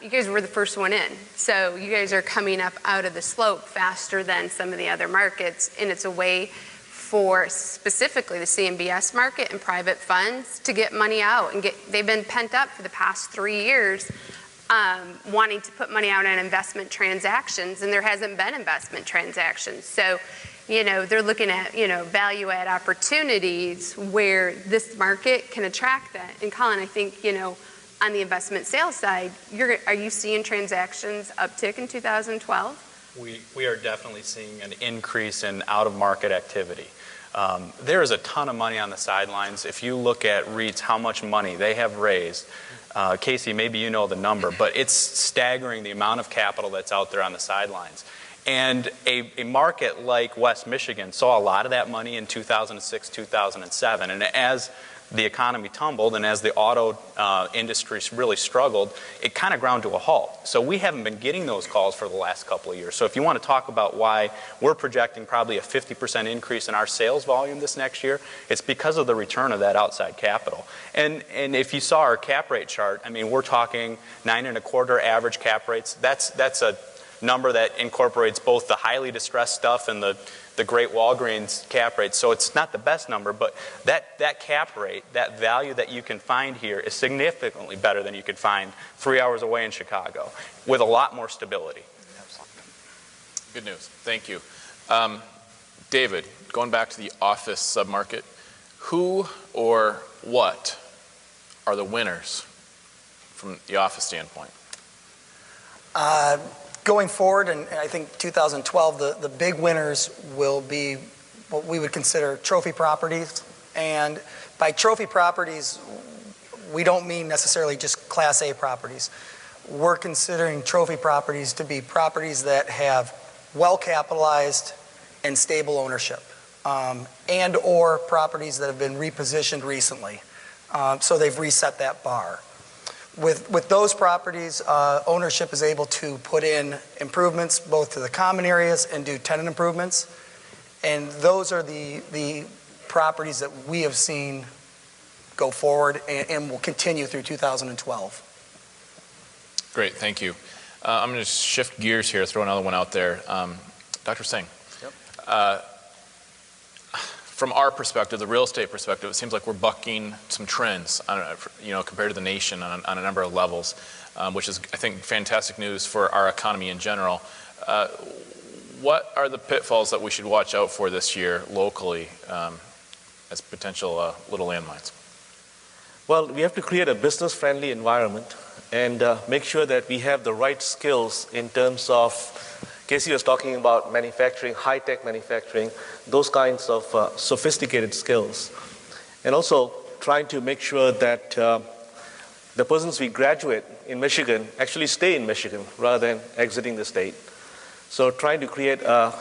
you guys were the first one in. So you guys are coming up out of the slope faster than some of the other markets, and it's a way for specifically the CMBS market and private funds to get money out. And they've been pent up for the past 3 years wanting to put money out on investment transactions, and there hasn't been investment transactions. So, they're looking at, value add opportunities where this market can attract that. And Colin, I think, on the investment sales side, are you seeing transactions uptick in 2012? We are definitely seeing an increase in out-of-market activity. There is a ton of money on the sidelines. If you look at REITs, how much money they have raised, Casey, maybe you know the number, but it's staggering the amount of capital that's out there on the sidelines. And a market like West Michigan saw a lot of that money in 2006, 2007. And as the economy tumbled and as the auto industry really struggled, it kind of ground to a halt. So we haven't been getting those calls for the last couple of years. So if you want to talk about why we're projecting probably a 50% increase in our sales volume this next year, it's because of the return of that outside capital. And if you saw our cap rate chart, I mean, we're talking 9.25 average cap rates. That's a number that incorporates both the highly distressed stuff and the great Walgreens cap rate. So it's not the best number, but that cap rate, that value that you can find here is significantly better than you could find 3 hours away in Chicago with a lot more stability. Good news. Thank you. David, going back to the office submarket, who or what are the winners from the office standpoint? Going forward, and I think 2012, the big winners will be what we would consider trophy properties. And by trophy properties, we don't mean necessarily just Class A properties. We're considering trophy properties to be properties that have well-capitalized and stable ownership, and or properties that have been repositioned recently. So they've reset that bar. With those properties, ownership is able to put in improvements both to the common areas and do tenant improvements. And those are the properties that we have seen go forward and will continue through 2012. Great, thank you. I'm going to shift gears here, throw another one out there. Dr. Singh. Yep. From our perspective, the real estate perspective, it seems like we're bucking some trends, compared to the nation on a number of levels, which is, I think, fantastic news for our economy in general. What are the pitfalls that we should watch out for this year locally as potential little landmines? Well, we have to create a business-friendly environment and make sure that we have the right skills in terms of, Casey was talking about manufacturing, high-tech manufacturing, those kinds of sophisticated skills. And also trying to make sure that the persons we graduate in Michigan actually stay in Michigan rather than exiting the state. So trying to create a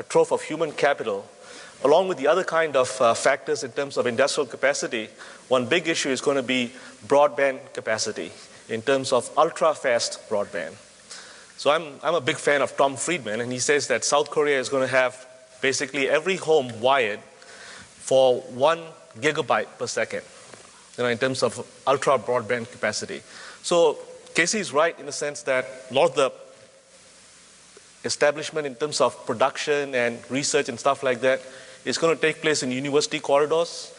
trove of human capital, along with the other kind of factors in terms of industrial capacity, one big issue is going to be broadband capacity in terms of ultra-fast broadband. So I'm a big fan of Tom Friedman, and he says that South Korea is going to have basically every home wired for 1 gigabyte per second, in terms of ultra broadband capacity. So Casey is right in the sense that a lot of the establishment in terms of production and research and stuff like that is going to take place in university corridors.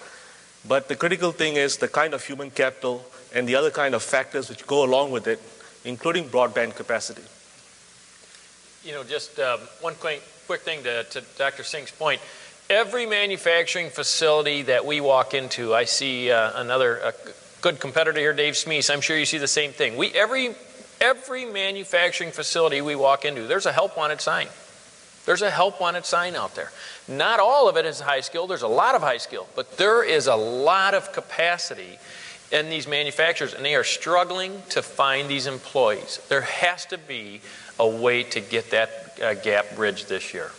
But the critical thing is the kind of human capital and the other kind of factors which go along with it, including broadband capacity. Just one quick thing to Dr. Singh's point. Every manufacturing facility that we walk into, I see another good competitor here, Dave Smeese. I'm sure you see the same thing. Every manufacturing facility we walk into, there's a help wanted sign. There's a help wanted sign out there. Not all of it is high skill. There's a lot of high skill, but there is a lot of capacity in these manufacturers, and they are struggling to find these employees. There has to be a way to get that gap bridged this year.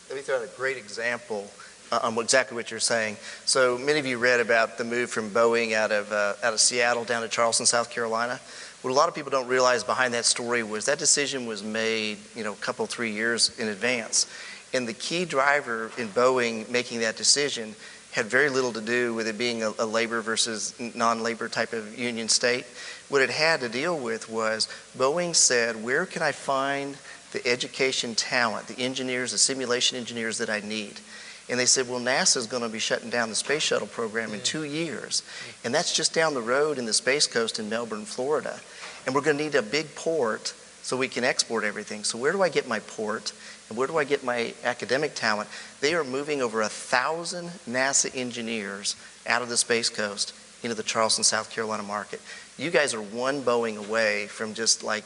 Let me throw out a great example on exactly what you're saying. So many of you read about the move from Boeing out of Seattle down to Charleston, South Carolina. What a lot of people don't realize behind that story was that decision was made, a couple, 3 years in advance. And the key driver in Boeing making that decision had very little to do with it being a labor versus non-labor type of union state. What it had to deal with was Boeing said, where can I find the education talent, the engineers, the simulation engineers that I need? And they said, well, NASA's going to be shutting down the space shuttle program in 2 years. And that's just down the road in the Space Coast in Melbourne, Florida. And we're going to need a big port so we can export everything. So where do I get my port? And where do I get my academic talent? They are moving over 1,000 NASA engineers out of the Space Coast into the Charleston, South Carolina market. You guys are one Boeing away from just like,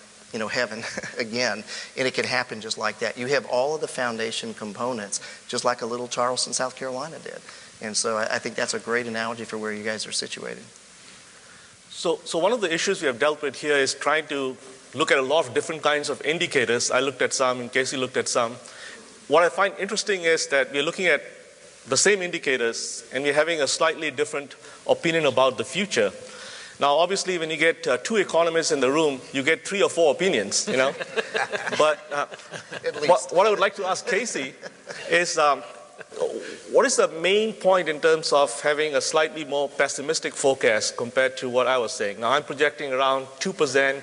heaven again, and it can happen just like that. You have all of the foundation components, just like a little Charleston, South Carolina did. And so I think that's a great analogy for where you guys are situated. So one of the issues we have dealt with here is trying to look at a lot of different kinds of indicators. I looked at some, and Casey looked at some. What I find interesting is that we're looking at the same indicators, and we're having a slightly different opinion about the future. Now, obviously, when you get 2 economists in the room, you get 3 or 4 opinions, But what I would like to ask Casey is, what is the main point in terms of having a slightly more pessimistic forecast compared to what I was saying? Now, I'm projecting around 2%,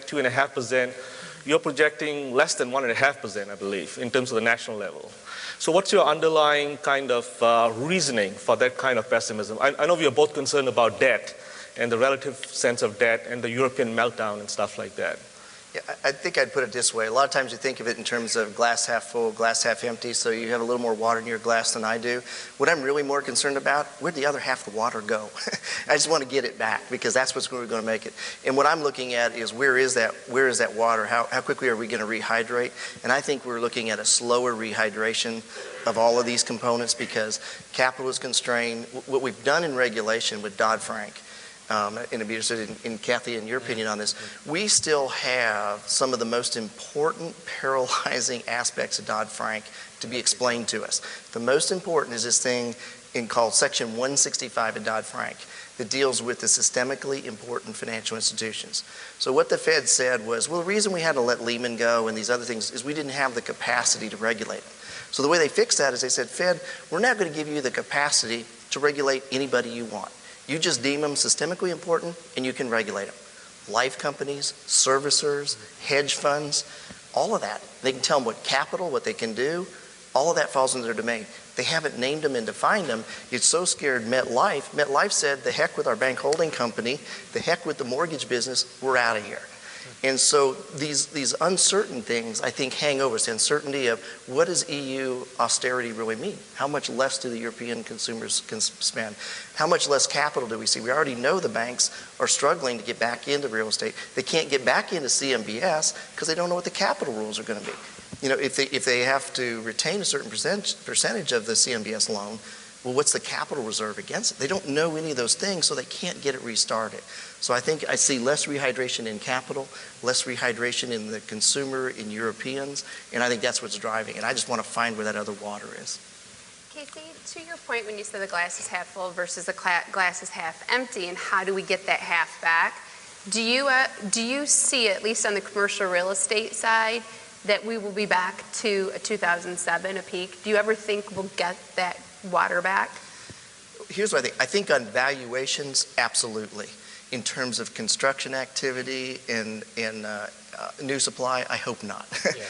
2.5%. You're projecting less than 1.5%, I believe, in terms of the national level. So what's your underlying kind of reasoning for that kind of pessimism? I know we are both concerned about debt and the relative sense of debt and the European meltdown and stuff like that. Yeah, I think I'd put it this way. A lot of times you think of it in terms of glass half full, glass half empty, so you have a little more water in your glass than I do. What I'm really more concerned about, where'd the other half of the water go? I just want to get it back because that's what's going to make it. And what I'm looking at is where is that water? How quickly are we going to rehydrate? And I think we're looking at a slower rehydration of all of these components because capital is constrained. What we've done in regulation with Dodd-Frank, and I'd be interested in Kathy, in your opinion on this. We still have some of the most important paralyzing aspects of Dodd-Frank to be explained to us. The most important is this thing called Section 165 of Dodd-Frank that deals with the systemically important financial institutions. So what the Fed said was, well, the reason we had to let Lehman go and these other things is we didn't have the capacity to regulate them. So the way they fixed that is they said, Fed, we're not going to give you the capacity to regulate anybody you want. You just deem them systemically important and you can regulate them. Life companies, servicers, hedge funds, all of that. They can tell them what capital, what they can do. All of that falls into their domain. They haven't named them and defined them. It's so scared MetLife. MetLife said, the heck with our bank holding company, the heck with the mortgage business, we're out of here. And so these uncertain things, I think, hang over us. The uncertainty of what does EU austerity really mean? How much less do the European consumers can spend? How much less capital do we see? We already know the banks are struggling to get back into real estate. They can't get back into CMBS because they don't know what the capital rules are going to be. If they have to retain a certain percentage of the CMBS loan, Well, what's the capital reserve against it? They don't know any of those things, so they can't get it restarted. So I think I see less rehydration in capital, less rehydration in the consumer, in Europeans, and I think that's what's driving it. I just want to find where that other water is. Casey, to your point when you said the glass is half full versus the glass is half empty, and how do we get that half back? Do you see, at least on the commercial real estate side, that we will be back to a 2007, a peak? Do you ever think we'll get that water back? Here's what I think. I think on valuations, absolutely. In terms of construction activity and new supply, I hope not. Yeah.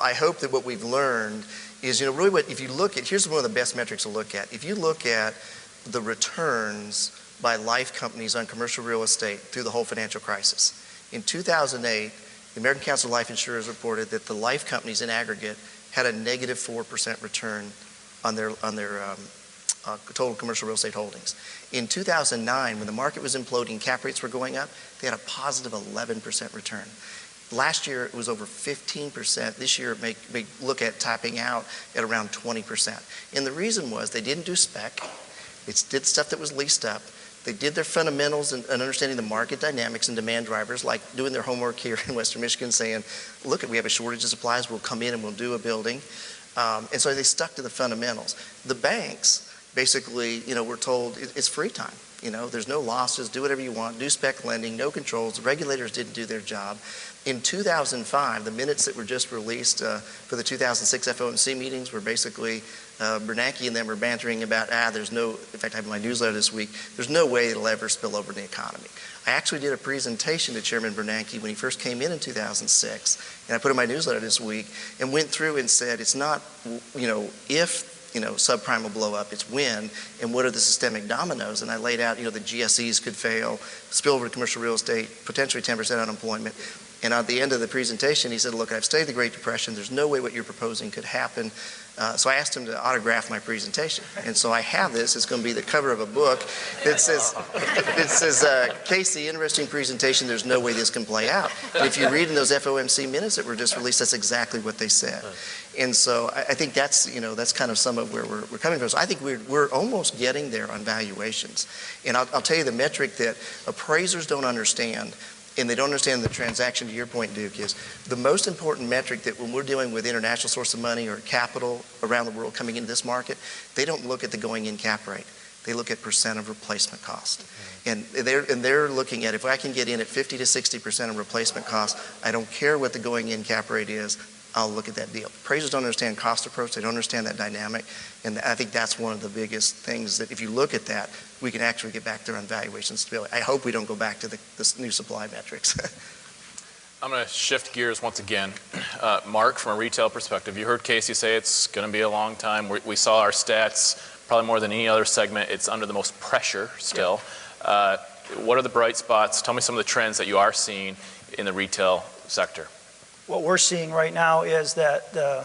I hope that what we've learned is, really what, if you look at, here's one of the best metrics to look at. If you look at the returns by life companies on commercial real estate through the whole financial crisis. In 2008, the American Council of Life Insurers reported that the life companies in aggregate had a negative 4% return on their total commercial real estate holdings. In 2009, when the market was imploding, cap rates were going up, they had a positive 11% return. Last year, it was over 15%. This year, it may look at topping out at around 20%. And the reason was they didn't do spec. They did stuff that was leased up. They did their fundamentals and understanding the market dynamics and demand drivers, like doing their homework here in Western Michigan, saying, look, we have a shortage of supplies, we'll come in and we'll do a building. And so they stuck to the fundamentals. The banks, basically, were told it's free time. There's no losses, do whatever you want, do spec lending, no controls. The regulators didn't do their job. In 2005, the minutes that were just released for the 2006 FOMC meetings were basically Bernanke and them were bantering about, there's no, in fact, I have my newsletter this week, there's no way it'll ever spill over in the economy. I actually did a presentation to Chairman Bernanke when he first came in 2006, and I put in my newsletter this week, and went through and said, it's not, if subprime will blow up, it's when, and what are the systemic dominoes? And I laid out, the GSEs could fail, spill over to commercial real estate, potentially 10% unemployment. And at the end of the presentation, he said, look, I've studied the Great Depression. There's no way what you're proposing could happen. So I asked him to autograph my presentation. And so I have this. It's going to be the cover of a book that says, Casey, interesting presentation. There's no way this can play out. And if you read in those FOMC minutes that were just released, that's exactly what they said. And so I think that's, that's kind of some of where we're coming from. So I think we're almost getting there on valuations. And I'll tell you the metric that appraisers don't understand, and they don't understand the transaction, to your point, Duke, is the most important metric that when we're dealing with international source of money or capital around the world coming into this market, they don't look at the going-in cap rate. They look at percent of replacement cost. And they're looking at, if I can get in at 50 to 60% of replacement cost, I don't care what the going-in cap rate is, I'll look at that deal. Appraisers don't understand cost approach. They don't understand that dynamic. And I think that's one of the biggest things that if you look at that, we can actually get back there on valuation stability. I hope we don't go back to the new supply metrics. I'm going to shift gears once again. Mark, from a retail perspective, you heard Casey say it's going to be a long time. We saw our stats, probably more than any other segment. It's under the most pressure still. Yeah. What are the bright spots? Tell me some of the trends that you are seeing in the retail sector. What we're seeing right now is that the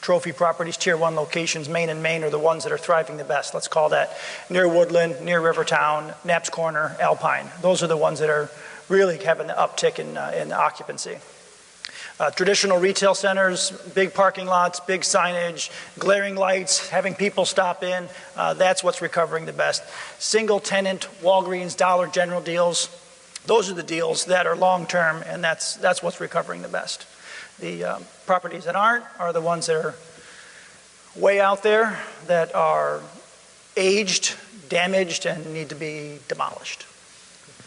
trophy properties, Tier 1 locations, Main and Main, are the ones that are thriving the best. Let's call that near Woodland, near Rivertown, Knapp's Corner, Alpine. Those are the ones that are really having an uptick in occupancy. Traditional retail centers, big parking lots, big signage, glaring lights, having people stop in, that's what's recovering the best. Single tenant, Walgreens, Dollar General deals, those are the deals that are long-term, and that's what's recovering the best. The properties that aren't are the ones that are way out there, that are aged, damaged, and need to be demolished.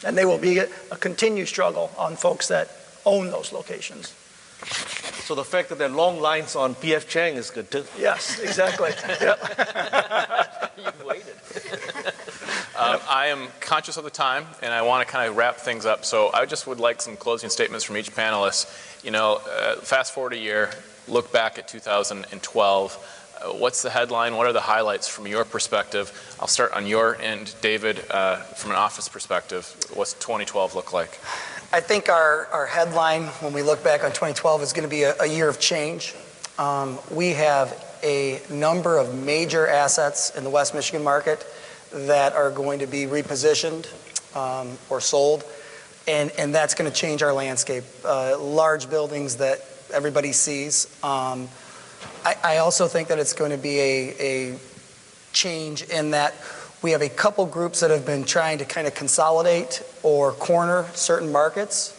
And they will be a continued struggle on folks that own those locations. So the fact that there are long lines on P.F. Chang is good too. Yes, exactly. Yep. You've waited. I am conscious of the time, and I want to kind of wrap things up. So I just would like some closing statements from each panelist. Fast forward a year, look back at 2012. What's the headline? What are the highlights from your perspective? I'll start on your end, David, from an office perspective. What's 2012 look like? I think our headline when we look back on 2012 is going to be a year of change. We have a number of major assets in the West Michigan market that are going to be repositioned or sold, and that's going to change our landscape. Large buildings that everybody sees. I also think that it's going to be a change in that we have a couple groups that have been trying to kind of consolidate or corner certain markets,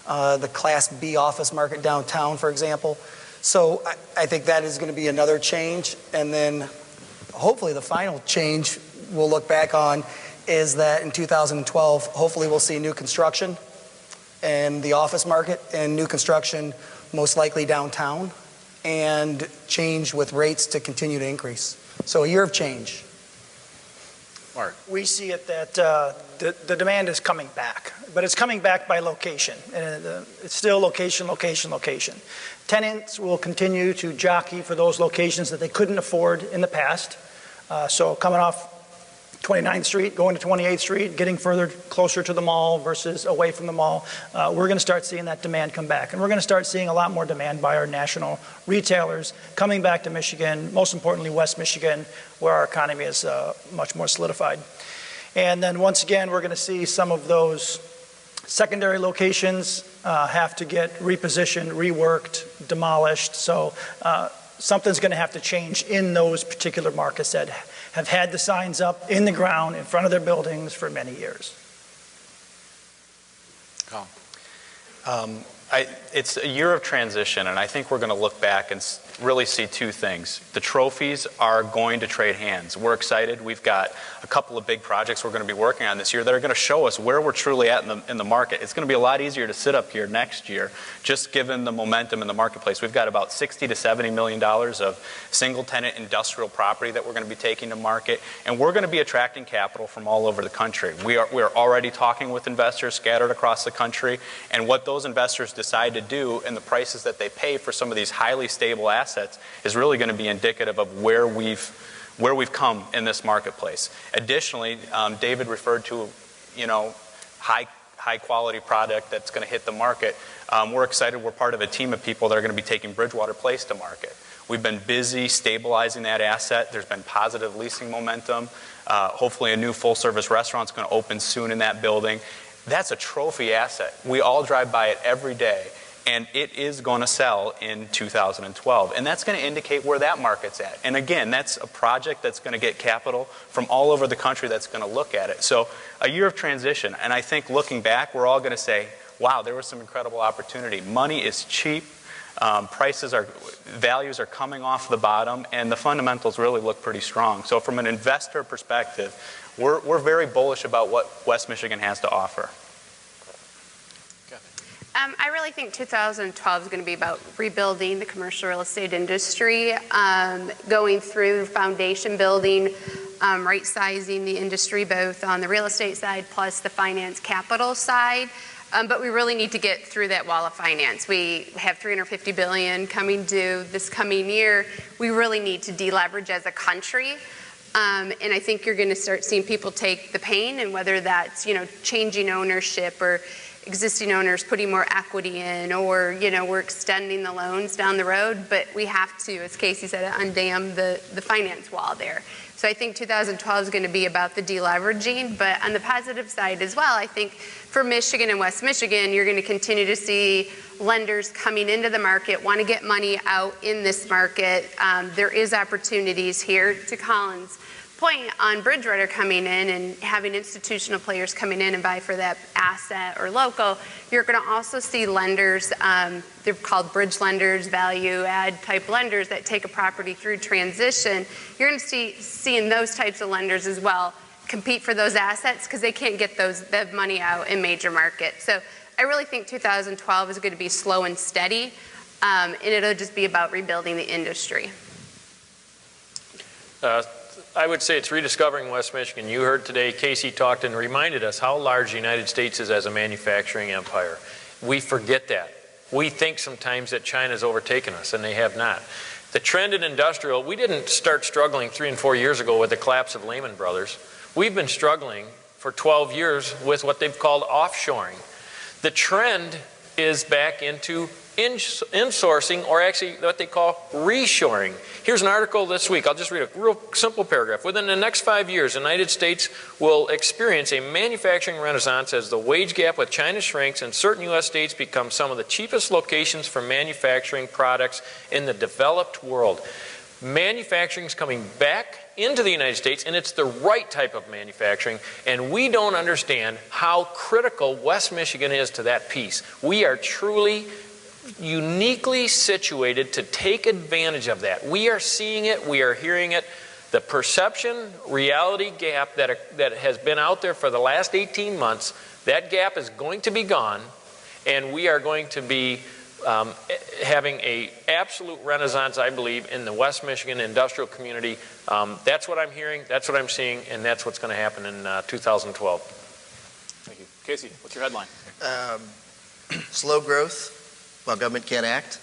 the Class B office market downtown, for example. So I think that is going to be another change. And then hopefully the final change we'll look back on is that in 2012, hopefully we'll see new construction in the office market and new construction most likely downtown, and change with rates to continue to increase. So a year of change. Mark. We see it that the demand is coming back, but it's coming back by location. And it's still location, location, location. Tenants will continue to jockey for those locations that they couldn't afford in the past. So coming off 29th Street, going to 28th Street, getting further closer to the mall versus away from the mall, we're going to start seeing that demand come back. And we're going to start seeing a lot more demand by our national retailers coming back to Michigan, most importantly West Michigan, where our economy is much more solidified. And then once again, we're going to see some of those secondary locations have to get repositioned, reworked, demolished. So something's going to have to change in those particular markets that have had the signs up in the ground in front of their buildings for many years. It's a year of transition, and I think we're going to look back and really see two things. The trophies are going to trade hands. We're excited. We've got a couple of big projects we're going to be working on this year that are going to show us where we're truly at in the market. It's going to be a lot easier to sit up here next year, just given the momentum in the marketplace. We've got about $60 to $70 million of single-tenant industrial property that we're going to be taking to market, and we're going to be attracting capital from all over the country. We are already talking with investors scattered across the country, and what those investors decide to do and the prices that they pay for some of these highly stable assets is really going to be indicative of where we've come in this marketplace. Additionally, David referred to, high quality product that's going to hit the market. We're excited. We're part of a team of people that are going to be taking Bridgewater Place to market. We've been busy stabilizing that asset. There's been positive leasing momentum. Hopefully a new full-service restaurant is going to open soon in that building. That's a trophy asset. We all drive by it every day, and it is going to sell in 2012. And that's going to indicate where that market's at. And again, that's a project that's going to get capital from all over the country that's going to look at it. So a year of transition. And I think looking back, we're all going to say, wow, there was some incredible opportunity. Money is cheap. Values are coming off the bottom, and the fundamentals really look pretty strong. So from an investor perspective, we're very bullish about what West Michigan has to offer. I really think 2012 is going to be about rebuilding the commercial real estate industry, going through foundation building, right-sizing the industry both on the real estate side plus the finance capital side. But we really need to get through that wall of finance. We have $350 billion coming due this coming year. We really need to deleverage as a country. And I think you're going to start seeing people take the pain, and whether that's, changing ownership or existing owners putting more equity in, or, we're extending the loans down the road. But we have to, as Casey said, undam the finance wall there. So I think 2012 is going to be about the deleveraging. But on the positive side as well, I think for Michigan and West Michigan, you're going to continue to see lenders coming into the market, want to get money out in this market. There is opportunities here, to Colin's point on Bridgewater coming in and having institutional players coming in and buy for that asset or local. You're going to also see lenders, they're called bridge lenders, value add type lenders that take a property through transition. You're going to seeing those types of lenders as well compete for those assets because they can't get that money out in major markets. So I really think 2012 is going to be slow and steady, and it'll just be about rebuilding the industry. I would say it's rediscovering West Michigan. You heard today, Casey talked and reminded us how large the United States is as a manufacturing empire. We forget that. We think sometimes that China's overtaken us, and they have not. The trend in industrial, we didn't start struggling 3 and 4 years ago with the collapse of Lehman Brothers. We've been struggling for 12 years with what they've called offshoring. The trend is back into insourcing, or actually what they call reshoring. Here's an article this week. I'll just read a real simple paragraph. Within the next 5 years, the United States will experience a manufacturing renaissance as the wage gap with China shrinks and certain U.S. states become some of the cheapest locations for manufacturing products in the developed world. Manufacturing is coming back into the United States, and it's the right type of manufacturing, and we don't understand how critical West Michigan is to that piece. We are truly uniquely situated to take advantage of that. We are seeing it, we are hearing it. The perception-reality gap that has been out there for the last 18 months, that gap is going to be gone, and we are going to be having an absolute renaissance, I believe, in the West Michigan industrial community. That's what I'm hearing, that's what I'm seeing, and that's what's going to happen in 2012. Thank you. Casey, what's your headline? Slow growth while government can't act.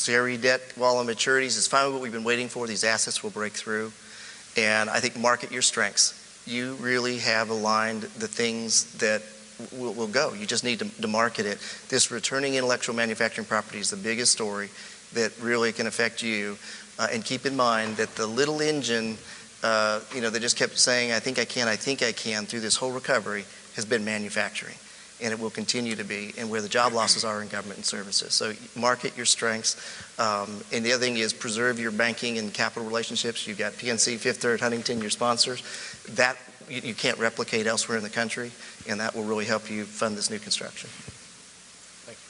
CRE debt wall on maturities is finally what we've been waiting for. These assets will break through. And I think market your strengths. You really have aligned the things that will go. You just need to market it. This returning intellectual manufacturing property is the biggest story that really can affect you. And keep in mind that the little engine, that just kept saying, I think I can through this whole recovery has been manufacturing. And it will continue to be, and where the job losses are in government and services. So market your strengths. And the other thing is preserve your banking and capital relationships. You've got PNC, Fifth Third, Huntington, your sponsors. That you can't replicate elsewhere in the country, and that will really help you fund this new construction. Thank you.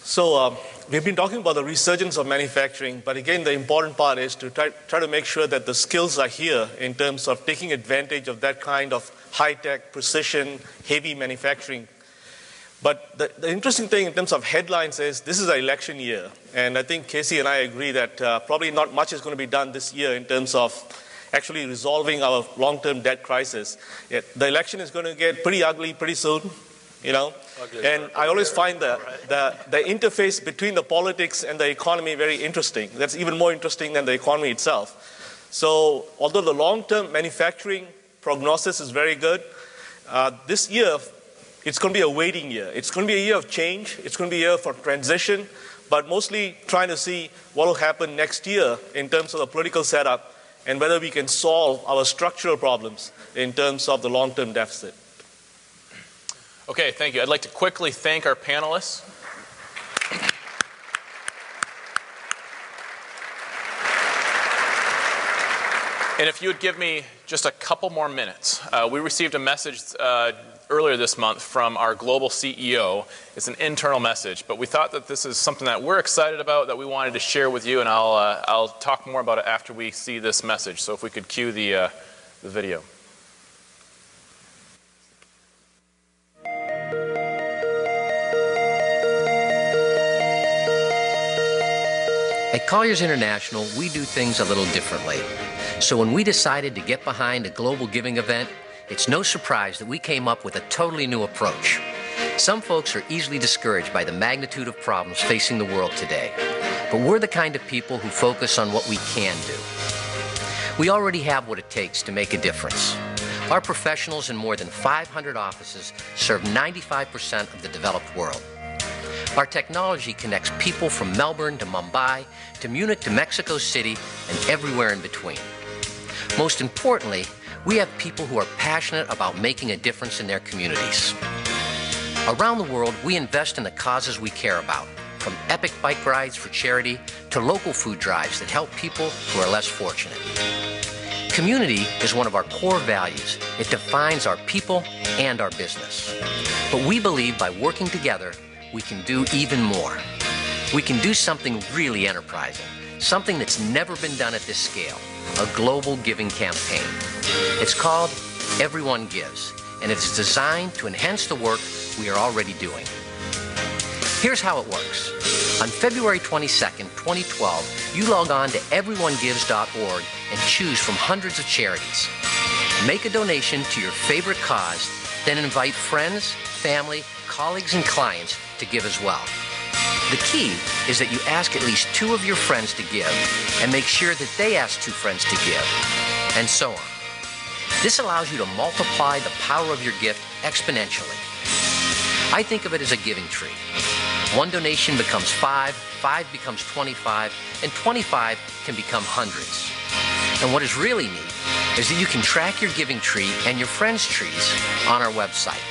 So we've been talking about the resurgence of manufacturing, but again, the important part is to try to make sure that the skills are here in terms of taking advantage of that kind of high-tech, precision, heavy manufacturing. But the interesting thing in terms of headlines is this is an election year, and I think Casey and I agree that probably not much is going to be done this year in terms of actually resolving our long-term debt crisis. The election is going to get pretty ugly pretty soon. And I always find the interface between the politics and the economy very interesting. That's even more interesting than the economy itself. So although the long-term manufacturing prognosis is very good, this year it's going to be a waiting year. It's going to be a year of change. It's going to be a year for transition, but mostly trying to see what will happen next year in terms of the political setup and whether we can solve our structural problems in terms of the long-term deficit. Okay, thank you. I'd like to quickly thank our panelists. And if you would give me just a couple more minutes. We received a message earlier this month from our global CEO. It's an internal message, but we thought that this is something that we're excited about that we wanted to share with you, and I'll talk more about it after we see this message. So if we could cue the video. At Colliers International, we do things a little differently. So when we decided to get behind a global giving event, it's no surprise that we came up with a totally new approach. Some folks are easily discouraged by the magnitude of problems facing the world today. But we're the kind of people who focus on what we can do. We already have what it takes to make a difference. Our professionals in more than 500 offices serve 95% of the developed world. Our technology connects people from Melbourne to Mumbai, to Munich to Mexico City, and everywhere in between. Most importantly, we have people who are passionate about making a difference in their communities. Around the world, we invest in the causes we care about, from epic bike rides for charity to local food drives that help people who are less fortunate. Community is one of our core values. It defines our people and our business. But we believe by working together, we can do even more. We can do something really enterprising, something that's never been done at this scale, a global giving campaign. It's called Everyone Gives, and it's designed to enhance the work we are already doing. Here's how it works. On February 22nd, 2012, you log on to everyonegives.org and choose from hundreds of charities. Make a donation to your favorite cause, then invite friends, family, colleagues, and clients to give as well. The key is that you ask at least 2 of your friends to give and make sure that they ask 2 friends to give, and so on. This allows you to multiply the power of your gift exponentially. I think of it as a giving tree. 1 donation becomes 5, 5 becomes 25, and 25 can become hundreds. And what is really neat is that you can track your giving tree and your friends' trees on our website.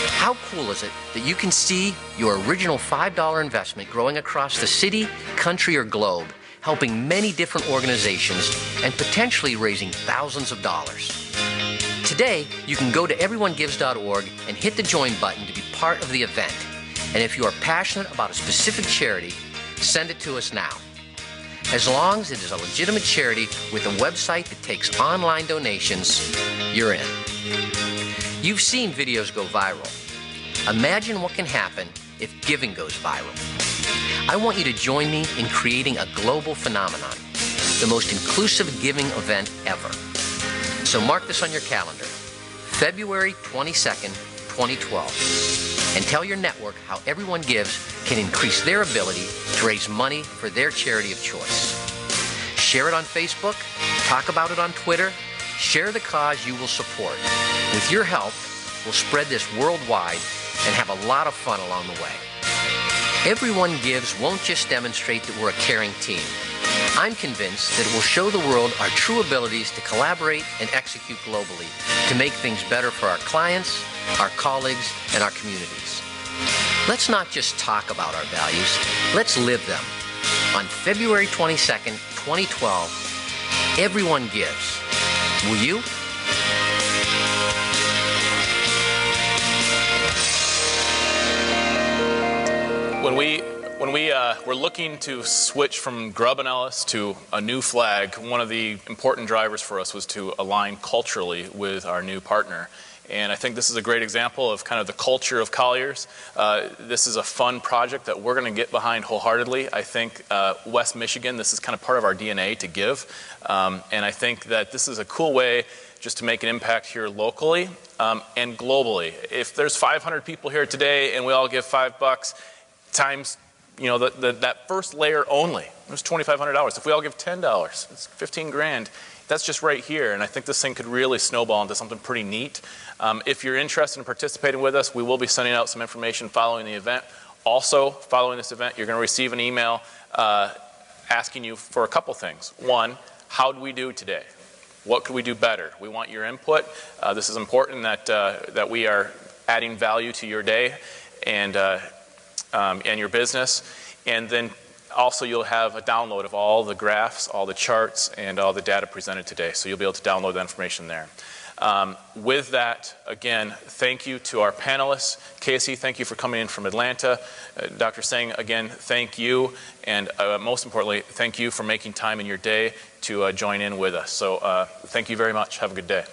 How cool is it that you can see your original $5 investment growing across the city, country, or globe, helping many different organizations and potentially raising thousands of dollars? Today, you can go to everyonegives.org and hit the join button to be part of the event. And if you are passionate about a specific charity, send it to us now. As long as it is a legitimate charity with a website that takes online donations, you're in. You've seen videos go viral. Imagine what can happen if giving goes viral. I want you to join me in creating a global phenomenon, the most inclusive giving event ever. So mark this on your calendar, February 22nd, 2012, and tell your network how Everyone Gives can increase their ability to raise money for their charity of choice. Share it on Facebook, talk about it on Twitter, share the cause you will support. With your help, we'll spread this worldwide and have a lot of fun along the way. Everyone Gives won't just demonstrate that we're a caring team. I'm convinced that it will show the world our true abilities to collaborate and execute globally to make things better for our clients, our colleagues, and our communities. Let's not just talk about our values, let's live them. On February 22nd, 2012, Everyone Gives. Will you? When we were looking to switch from Grubb & Ellis to a new flag, one of the important drivers for us was to align culturally with our new partner. And I think this is a great example of kind of the culture of Colliers. This is a fun project that we're going to get behind wholeheartedly. I think West Michigan, this is kind of part of our DNA to give. And I think that this is a cool way just to make an impact here locally and globally. If there's 500 people here today and we all give $5 times, you know, that first layer only, there's $2,500. If we all give $10, it's 15 grand. That's just right here, and I think this thing could really snowball into something pretty neat. If you're interested in participating with us, we will be sending out some information following the event. Also, following this event, you're going to receive an email asking you for a couple things. One, how did we do today? What could we do better? We want your input. This is important that we are adding value to your day and your business. And then also you'll have a download of all the graphs, all the charts, and all the data presented today. So you'll be able to download that information there. With that, again, thank you to our panelists. Casey, thank you for coming in from Atlanta. Dr. Singh, again, thank you. And most importantly, thank you for making time in your day to join in with us. So thank you very much. Have a good day.